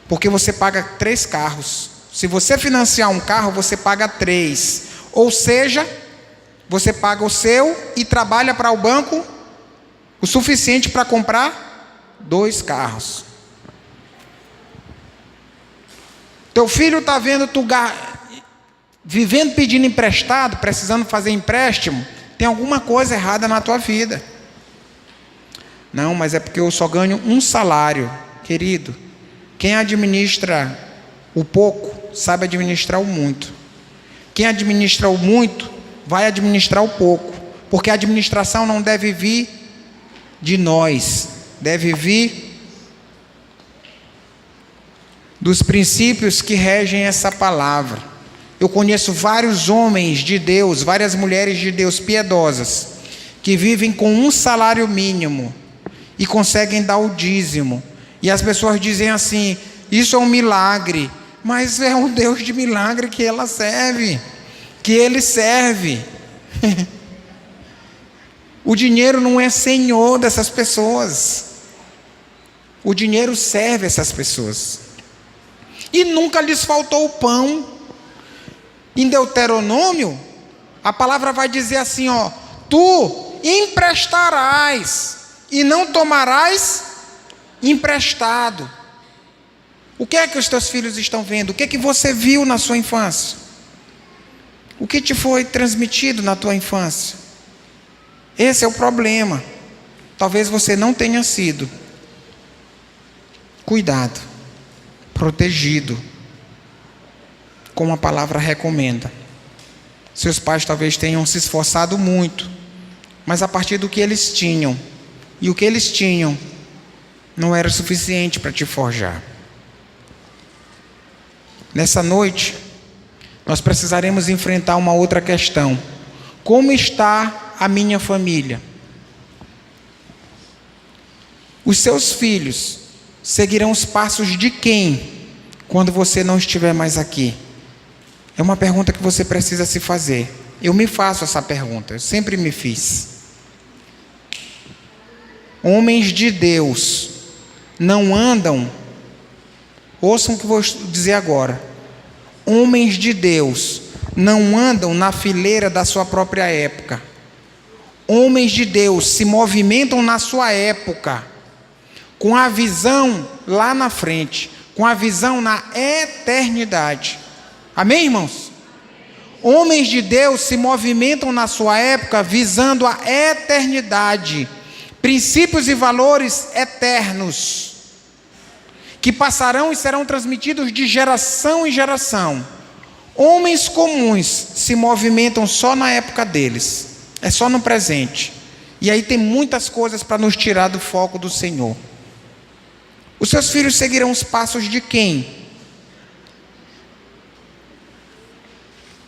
A: porque você paga 3 carros. Se você financiar um carro, você paga 3. Ou seja, você paga o seu e trabalha para o banco o suficiente para comprar 2 carros. Teu filho está vendo tu vivendo pedindo emprestado, precisando fazer empréstimo. Tem alguma coisa errada na tua vida. Não, mas é porque eu só ganho um salário. Querido, quem administra o pouco, sabe administrar o muito. Quem administra o muito, vai administrar o pouco. Porque a administração não deve vir de nós, deve vir dos princípios que regem essa palavra. Eu conheço vários homens de Deus, várias mulheres de Deus piedosas, que vivem com um salário mínimo e conseguem dar o dízimo. E as pessoas dizem assim: isso é um milagre. Mas é um Deus de milagre que ela serve, que ele serve. O dinheiro não é senhor dessas pessoas. O dinheiro serve essas pessoas. E nunca lhes faltou o pão. Em Deuteronômio, a palavra vai dizer assim, ó: tu emprestarás e não tomarás emprestado. O que é que os teus filhos estão vendo? O que é que você viu na sua infância? O que te foi transmitido na tua infância? Esse é o problema. Talvez você não tenha sido cuidado protegido, como a palavra recomenda. Seus pais talvez tenham se esforçado muito, mas a partir do que eles tinham, e o que eles tinham não era suficiente para te forjar. Nessa noite, nós precisaremos enfrentar uma outra questão. Como está a minha família? Os seus filhos seguirão os passos de quem quando você não estiver mais aqui? É uma pergunta que você precisa se fazer. Eu me faço essa pergunta, eu sempre me fiz. Homens de Deus não andam, ouçam o que eu vou dizer agora. Homens de Deus não andam na fileira da sua própria época. Homens de Deus se movimentam na sua época, com a visão lá na frente, com a visão na eternidade. Amém, irmãos? Homens de Deus se movimentam na sua época visando a eternidade, princípios e valores eternos, que passarão e serão transmitidos de geração em geração. Homens comuns se movimentam só na época deles, é só no presente. E aí tem muitas coisas para nos tirar do foco do Senhor. Os seus filhos seguirão os passos de quem?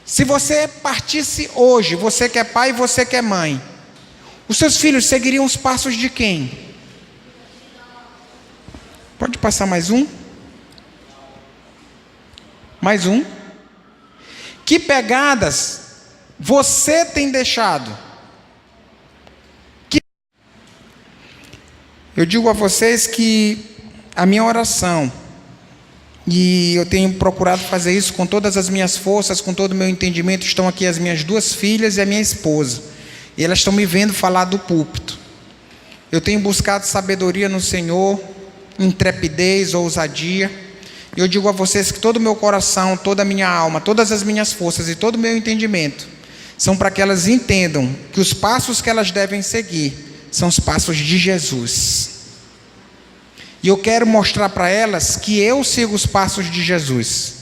A: Se você partisse hoje, você que é pai e você que é mãe, os seus filhos seguiriam os passos de quem? Pode passar mais um? Mais um? Que pegadas você tem deixado? Eu digo a vocês que a minha oração, e eu tenho procurado fazer isso com todas as minhas forças, com todo o meu entendimento, estão aqui as minhas 2 filhas e a minha esposa, e elas estão me vendo falar do púlpito. Eu tenho buscado sabedoria no Senhor, intrepidez, ousadia, e eu digo a vocês que todo o meu coração, toda a minha alma, todas as minhas forças e todo o meu entendimento são para que elas entendam que os passos que elas devem seguir são os passos de Jesus. E eu quero mostrar para elas que eu sigo os passos de Jesus.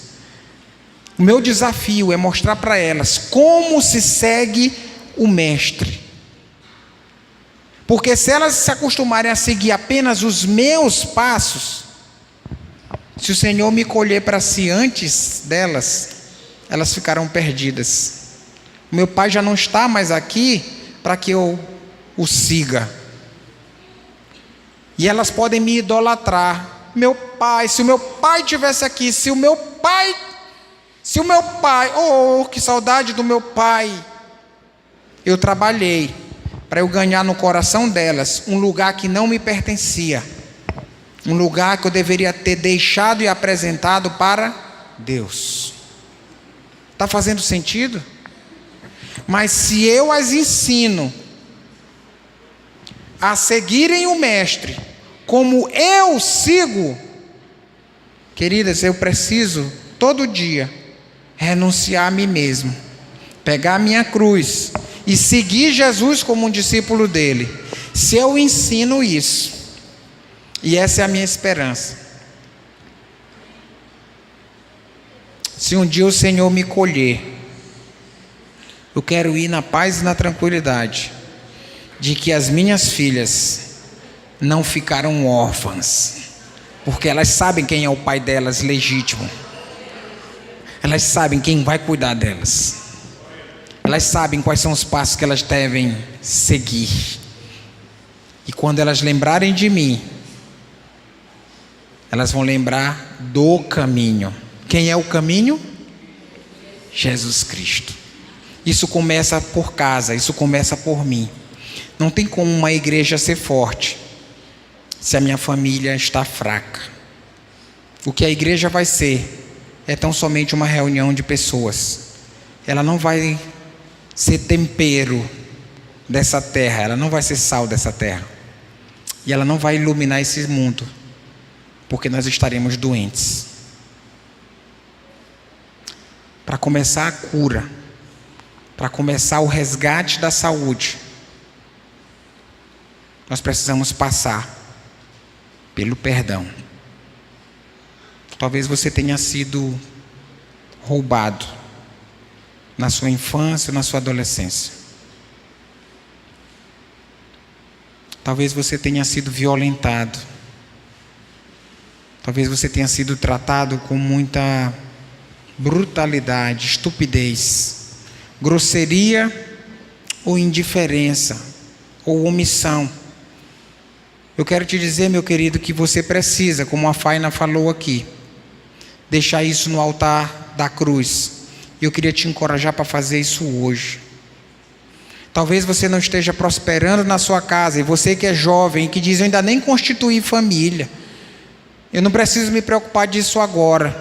A: O meu desafio é mostrar para elas como se segue o Mestre. Porque se elas se acostumarem a seguir apenas os meus passos, se o Senhor me colher para si antes delas, elas ficarão perdidas. O meu pai já não está mais aqui para que eu o siga. E elas podem me idolatrar. Meu pai, se o meu pai estivesse aqui, se o meu pai, oh, que saudade do meu pai. Eu trabalhei para eu ganhar no coração delas um lugar que não me pertencia, um lugar que eu deveria ter deixado e apresentado para Deus. Está fazendo sentido? Mas se eu as ensino a seguirem o Mestre, como eu sigo, queridas, eu preciso todo dia renunciar a mim mesmo, pegar a minha cruz e seguir Jesus como um discípulo dele. Se eu ensino isso, e essa é a minha esperança, se um dia o Senhor me colher, eu quero ir na paz e na tranquilidade de que as minhas filhas não ficaram órfãs, porque elas sabem quem é o pai delas legítimo, elas sabem quem vai cuidar delas, elas sabem quais são os passos que elas devem seguir, e quando elas lembrarem de mim, elas vão lembrar do caminho. Quem é o caminho? Jesus Cristo. Isso começa por casa, isso começa por mim. Não tem como uma igreja ser forte se a minha família está fraca. O que a igreja vai ser é tão somente uma reunião de pessoas. Ela não vai ser tempero dessa terra, ela não vai ser sal dessa terra. E ela não vai iluminar esse mundo, porque nós estaremos doentes. Para começar a cura, para começar o resgate da saúde, nós precisamos passar pelo perdão. Talvez você tenha sido roubado na sua infância, na sua adolescência. Talvez você tenha sido violentado. Talvez você tenha sido tratado com muita brutalidade, estupidez, grosseria ou indiferença ou omissão. Eu quero te dizer, meu querido, que você precisa, como a Faina falou aqui, deixar isso no altar da cruz. E eu queria te encorajar para fazer isso hoje. Talvez você não esteja prosperando na sua casa, e você que é jovem e que diz: eu ainda nem constituí família, eu não preciso me preocupar disso agora.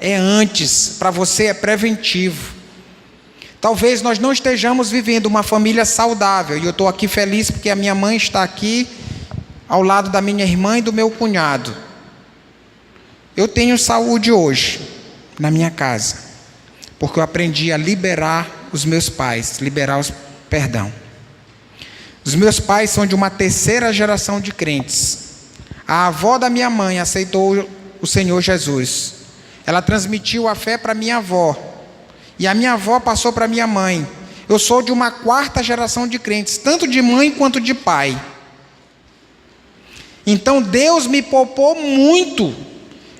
A: É antes, para você é preventivo. Talvez nós não estejamos vivendo uma família saudável, e eu estou aqui feliz porque a minha mãe está aqui ao lado da minha irmã e do meu cunhado. Eu tenho saúde hoje na minha casa, porque eu aprendi a liberar os meus pais, Os meus pais são de uma terceira geração de crentes. A avó da minha mãe aceitou o Senhor Jesus. Ela transmitiu a fé para minha avó, e a minha avó passou para minha mãe. Eu sou de uma quarta geração de crentes, tanto de mãe quanto de pai. Então Deus me poupou muito.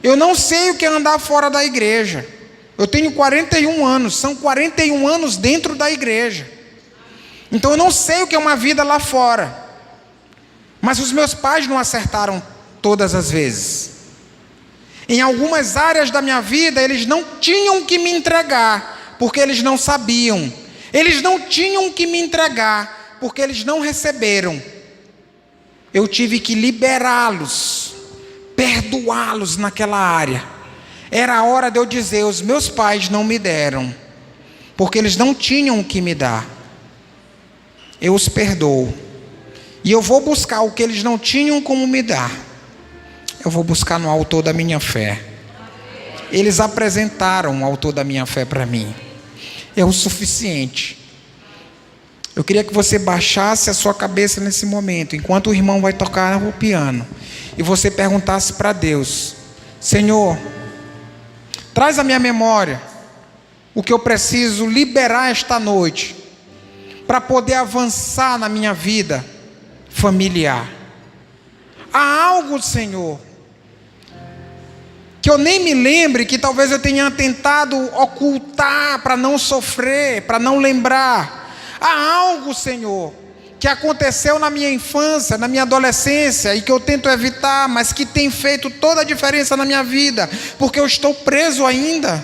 A: Eu não sei o que é andar fora da igreja. Eu tenho 41 anos, são 41 anos dentro da igreja. Então eu não sei o que é uma vida lá fora. Mas os meus pais não acertaram todas as vezes. Em algumas áreas da minha vida, eles não tinham que me entregar, porque eles não sabiam. Eles não tinham que me entregar, porque eles não receberam. Eu tive que liberá-los, perdoá-los naquela área. Era a hora de eu dizer: os meus pais não me deram, porque eles não tinham o que me dar. Eu os perdoo. E eu vou buscar o que eles não tinham como me dar. Eu vou buscar no autor da minha fé. Eles apresentaram o autor da minha fé para mim. É o suficiente. Eu queria que você baixasse a sua cabeça nesse momento, enquanto o irmão vai tocar o piano, e você perguntasse para Deus: Senhor, traz à minha memória o que eu preciso liberar esta noite, para poder avançar na minha vida familiar. Há algo, Senhor, que eu nem me lembre, que talvez eu tenha tentado ocultar para não sofrer, para não lembrar. Há algo, Senhor, que aconteceu na minha infância, na minha adolescência, e que eu tento evitar, mas que tem feito toda a diferença na minha vida, porque eu estou preso ainda.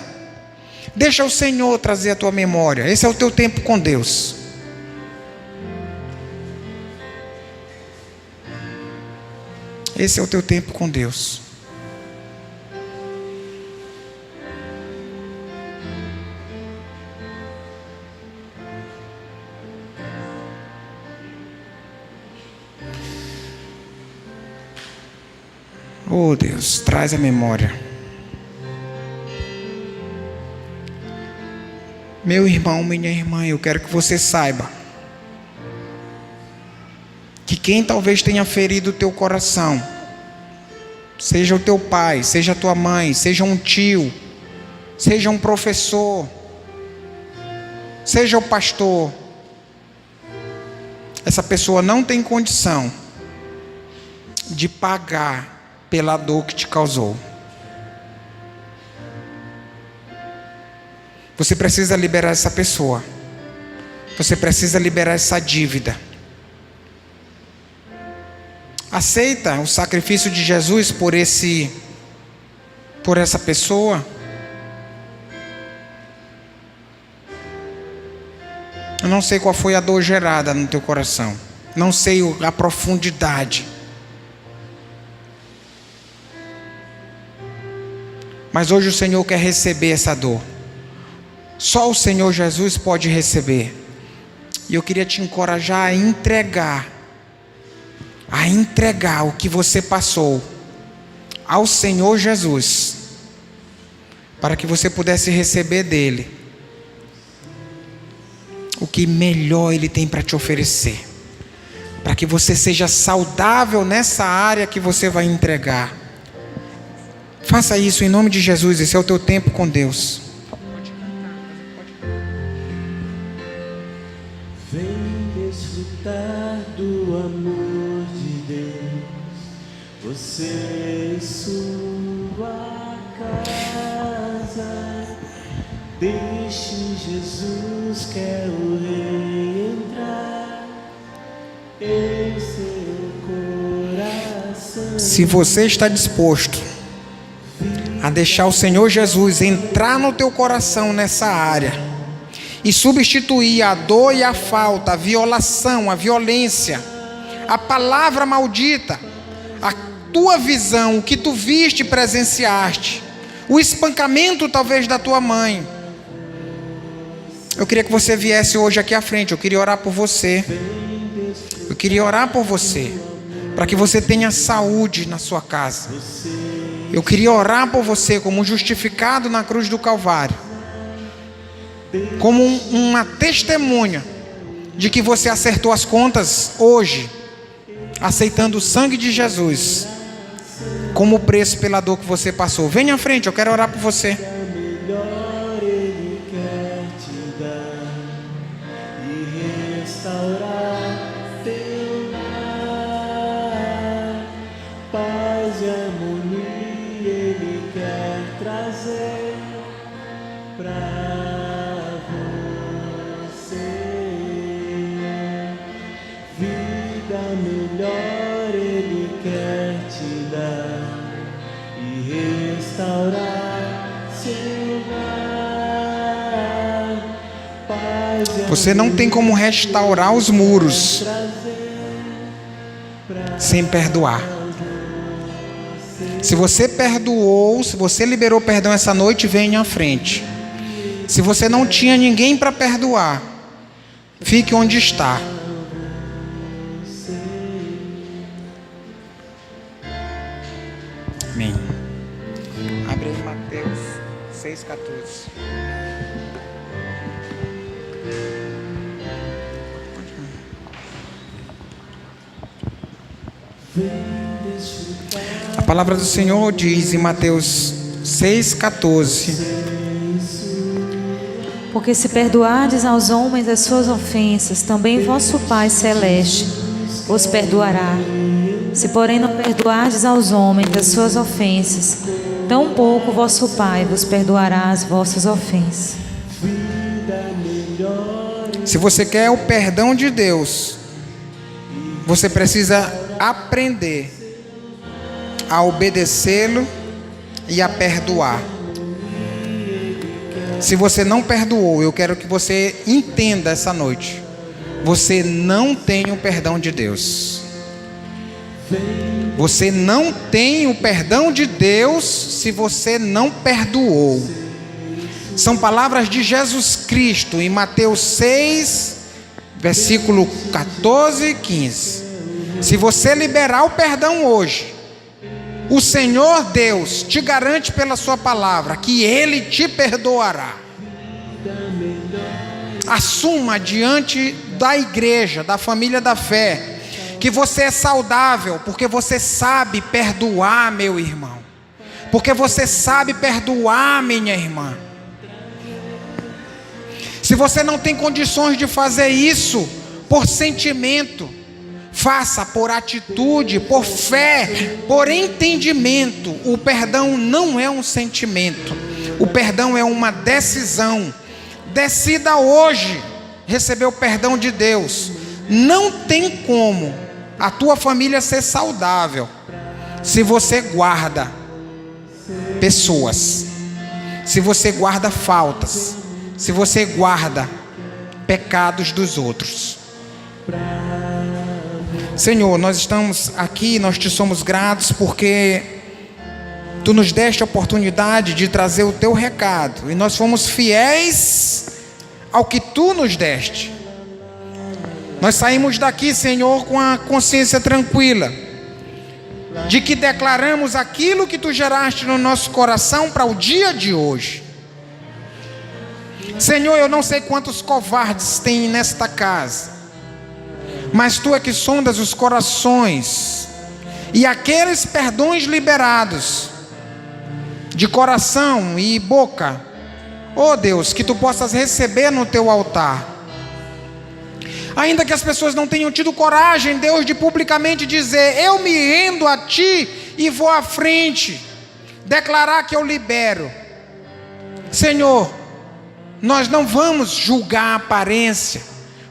A: Deixa o Senhor trazer a tua memória. Esse é o teu tempo com Deus. Esse é o teu tempo com Deus. Oh Deus, traz a memória. Meu irmão, minha irmã, eu quero que você saiba que quem talvez tenha ferido o teu coração, seja o teu pai, seja a tua mãe, seja um tio, seja um professor, seja o pastor, essa pessoa não tem condição de pagar pela dor que te causou. Você precisa liberar essa pessoa. Você precisa liberar essa dívida. Aceita o sacrifício de Jesus por essa pessoa. Eu não sei qual foi a dor gerada no teu coração. Não sei a profundidade. Mas hoje o Senhor quer receber essa dor. Só o Senhor Jesus pode receber. E eu queria te encorajar a entregar o que você passou ao Senhor Jesus, para que você pudesse receber dele o que melhor ele tem para te oferecer, para que você seja saudável nessa área que você vai entregar. Faça isso em nome de Jesus. Esse é o teu tempo com Deus.
C: Vem desfrutar do amor de Deus, você em sua casa. Deixe Jesus, quer o rei entrar em seu coração.
A: Se você está disposto a deixar o Senhor Jesus entrar no teu coração nessa área e substituir a dor e a falta, a violação, a violência, a palavra maldita, a tua visão, o que tu viste e presenciaste, o espancamento talvez da tua mãe, eu queria que você viesse hoje aqui à frente. Eu queria orar por você. Eu queria orar por você, para que você tenha saúde na sua casa. Eu queria orar por você como justificado na cruz do Calvário, como uma testemunha de que você acertou as contas hoje, aceitando o sangue de Jesus como preço pela dor que você passou. Venha à frente, eu quero orar por você. Você não tem como restaurar os muros sem perdoar. Se você perdoou, se você liberou perdão essa noite, venha à frente. Se você não tinha ninguém para perdoar, fique onde está. Amém. Abre aí Mateus 6,14. A palavra do Senhor diz em Mateus 6,14:
B: Porque se perdoardes aos homens as suas ofensas, também vosso Pai Celeste vos perdoará. Se porém não perdoardes aos homens as suas ofensas, tampouco vosso Pai vos perdoará as vossas ofensas.
A: Se você quer o perdão de Deus, você precisa aprender a obedecê-lo e a perdoar. Se você não perdoou, eu quero que você entenda essa noite: você não tem o perdão de Deus. Você não tem o perdão de Deus se você não perdoou. São palavras de Jesus Cristo em Mateus 6, versículo 14 e 15. Se você liberar o perdão hoje, o Senhor Deus te garante pela sua palavra que Ele te perdoará. Assuma diante da igreja, da família da fé, que você é saudável, porque você sabe perdoar, meu irmão. Porque você sabe perdoar, minha irmã. Se você não tem condições de fazer isso por sentimento, faça por atitude, por fé, por entendimento. O perdão não é um sentimento, o perdão é uma decisão. Decida hoje receber o perdão de Deus. Não tem como a tua família ser saudável se você guarda pessoas, se você guarda faltas, se você guarda pecados dos outros. Senhor, nós estamos aqui, nós te somos gratos porque Tu nos deste a oportunidade de trazer o Teu recado e nós fomos fiéis ao que Tu nos deste. Nós saímos daqui, Senhor, com a consciência tranquila de que declaramos aquilo que Tu geraste no nosso coração para o dia de hoje. Senhor, eu não sei quantos covardes tem nesta casa, mas Tu é que sondas os corações, e aqueles perdões liberados de coração e boca. Oh Deus, que tu possas receber no teu altar. Ainda que as pessoas não tenham tido coragem, Deus, de publicamente dizer: eu me rendo a ti e vou à frente, declarar que eu libero. Senhor, nós não vamos julgar a aparência,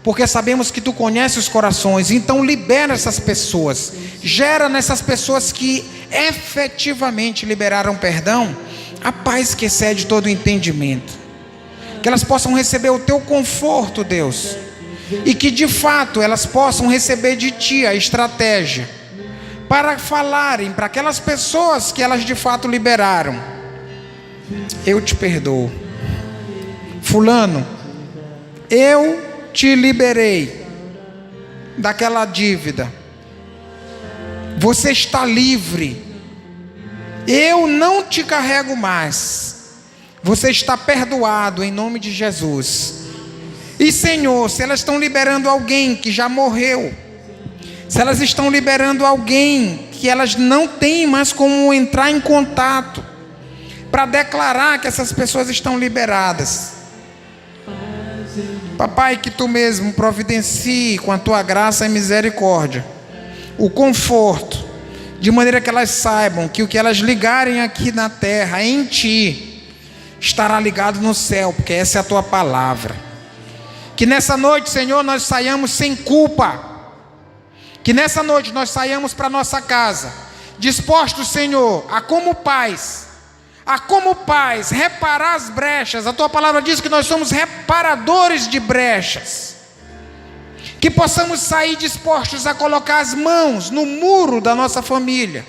A: porque sabemos que tu conheces os corações. Então libera essas pessoas, gera nessas pessoas que efetivamente liberaram perdão, a paz que excede todo o entendimento, que elas possam receber o teu conforto, Deus, e que de fato elas possam receber de ti a estratégia para falarem para aquelas pessoas que elas de fato liberaram: eu te perdoo, fulano, eu te liberei daquela dívida, você está livre, eu não te carrego mais, você está perdoado em nome de Jesus. E Senhor, se elas estão liberando alguém que já morreu, se elas estão liberando alguém que elas não têm mais como entrar em contato para declarar que essas pessoas estão liberadas, Papai, que tu mesmo providencie com a tua graça e misericórdia o conforto, de maneira que elas saibam que o que elas ligarem aqui na terra em ti estará ligado no céu, porque essa é a tua palavra. Que nessa noite, Senhor, nós saiamos sem culpa. Que nessa noite nós saiamos para nossa casa dispostos, Senhor, a como pais reparar as brechas. A tua palavra diz que nós somos reparadores de brechas. Que possamos sair dispostos a colocar as mãos no muro da nossa família,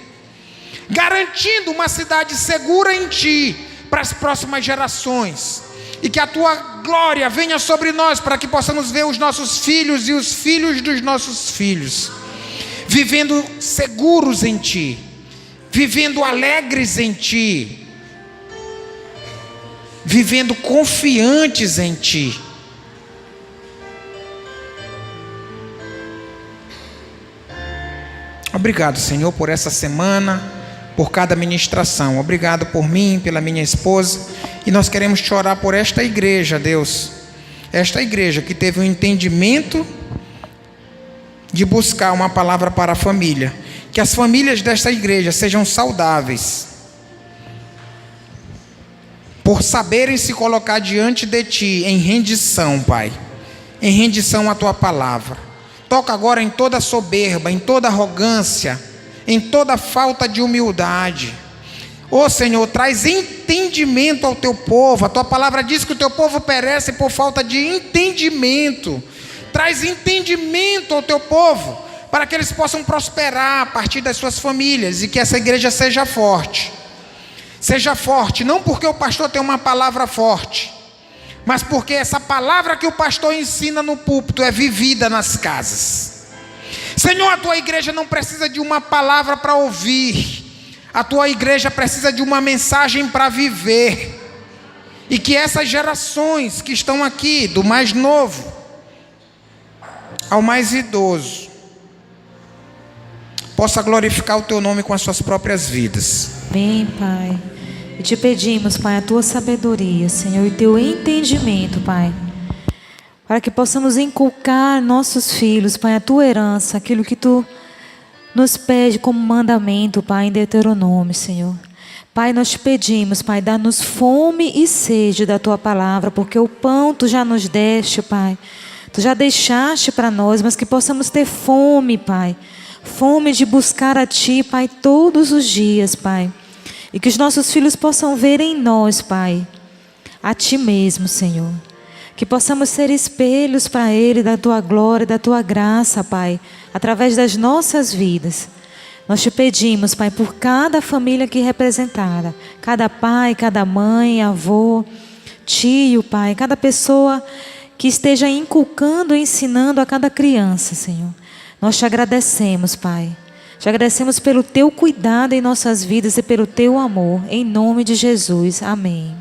A: garantindo uma cidade segura em ti para as próximas gerações. E que a tua glória venha sobre nós, para que possamos ver os nossos filhos e os filhos dos nossos filhos vivendo seguros em ti, vivendo alegres em ti, vivendo confiantes em ti. Obrigado, Senhor, por essa semana, por cada ministração. Obrigado por mim, pela minha esposa. E nós queremos te orar por esta igreja, Deus. Esta igreja que teve um entendimento de buscar uma palavra para a família. Que as famílias desta igreja sejam saudáveis, por saberem se colocar diante de ti em rendição, Pai. Em rendição à tua palavra. Toca agora em toda soberba, em toda arrogância, em toda falta de humildade. Ó Senhor, traz entendimento ao teu povo. A tua palavra diz que o teu povo perece por falta de entendimento. Traz entendimento ao teu povo, para que eles possam prosperar a partir das suas famílias, e que essa igreja seja forte. Seja forte, não porque o pastor tem uma palavra forte, mas porque essa palavra que o pastor ensina no púlpito é vivida nas casas. Senhor, a tua igreja não precisa de uma palavra para ouvir, a tua igreja precisa de uma mensagem para viver. E que essas gerações que estão aqui, do mais novo ao mais idoso, possa glorificar o teu nome com as suas próprias vidas.
B: Amém, Pai. E te pedimos, Pai, a tua sabedoria, Senhor, e teu entendimento, Pai, para que possamos inculcar nossos filhos, Pai, a tua herança, aquilo que tu nos pede como mandamento, Pai, em Deuteronômio, Senhor. Pai, nós te pedimos, Pai, dá-nos fome e sede da tua palavra, porque o pão tu já nos deste, Pai, tu já deixaste para nós, mas que possamos ter fome, Pai, fome de buscar a ti, Pai, todos os dias, Pai, e que os nossos filhos possam ver em nós, Pai, a ti mesmo, Senhor. Que possamos ser espelhos para Ele da Tua glória, da Tua graça, Pai, através das nossas vidas. Nós te pedimos, Pai, por cada família aqui representada, cada pai, cada mãe, avô, tio, Pai, cada pessoa que esteja inculcando, ensinando a cada criança, Senhor. Nós te agradecemos, Pai. Te agradecemos pelo Teu cuidado em nossas vidas e pelo Teu amor. Em nome de Jesus. Amém.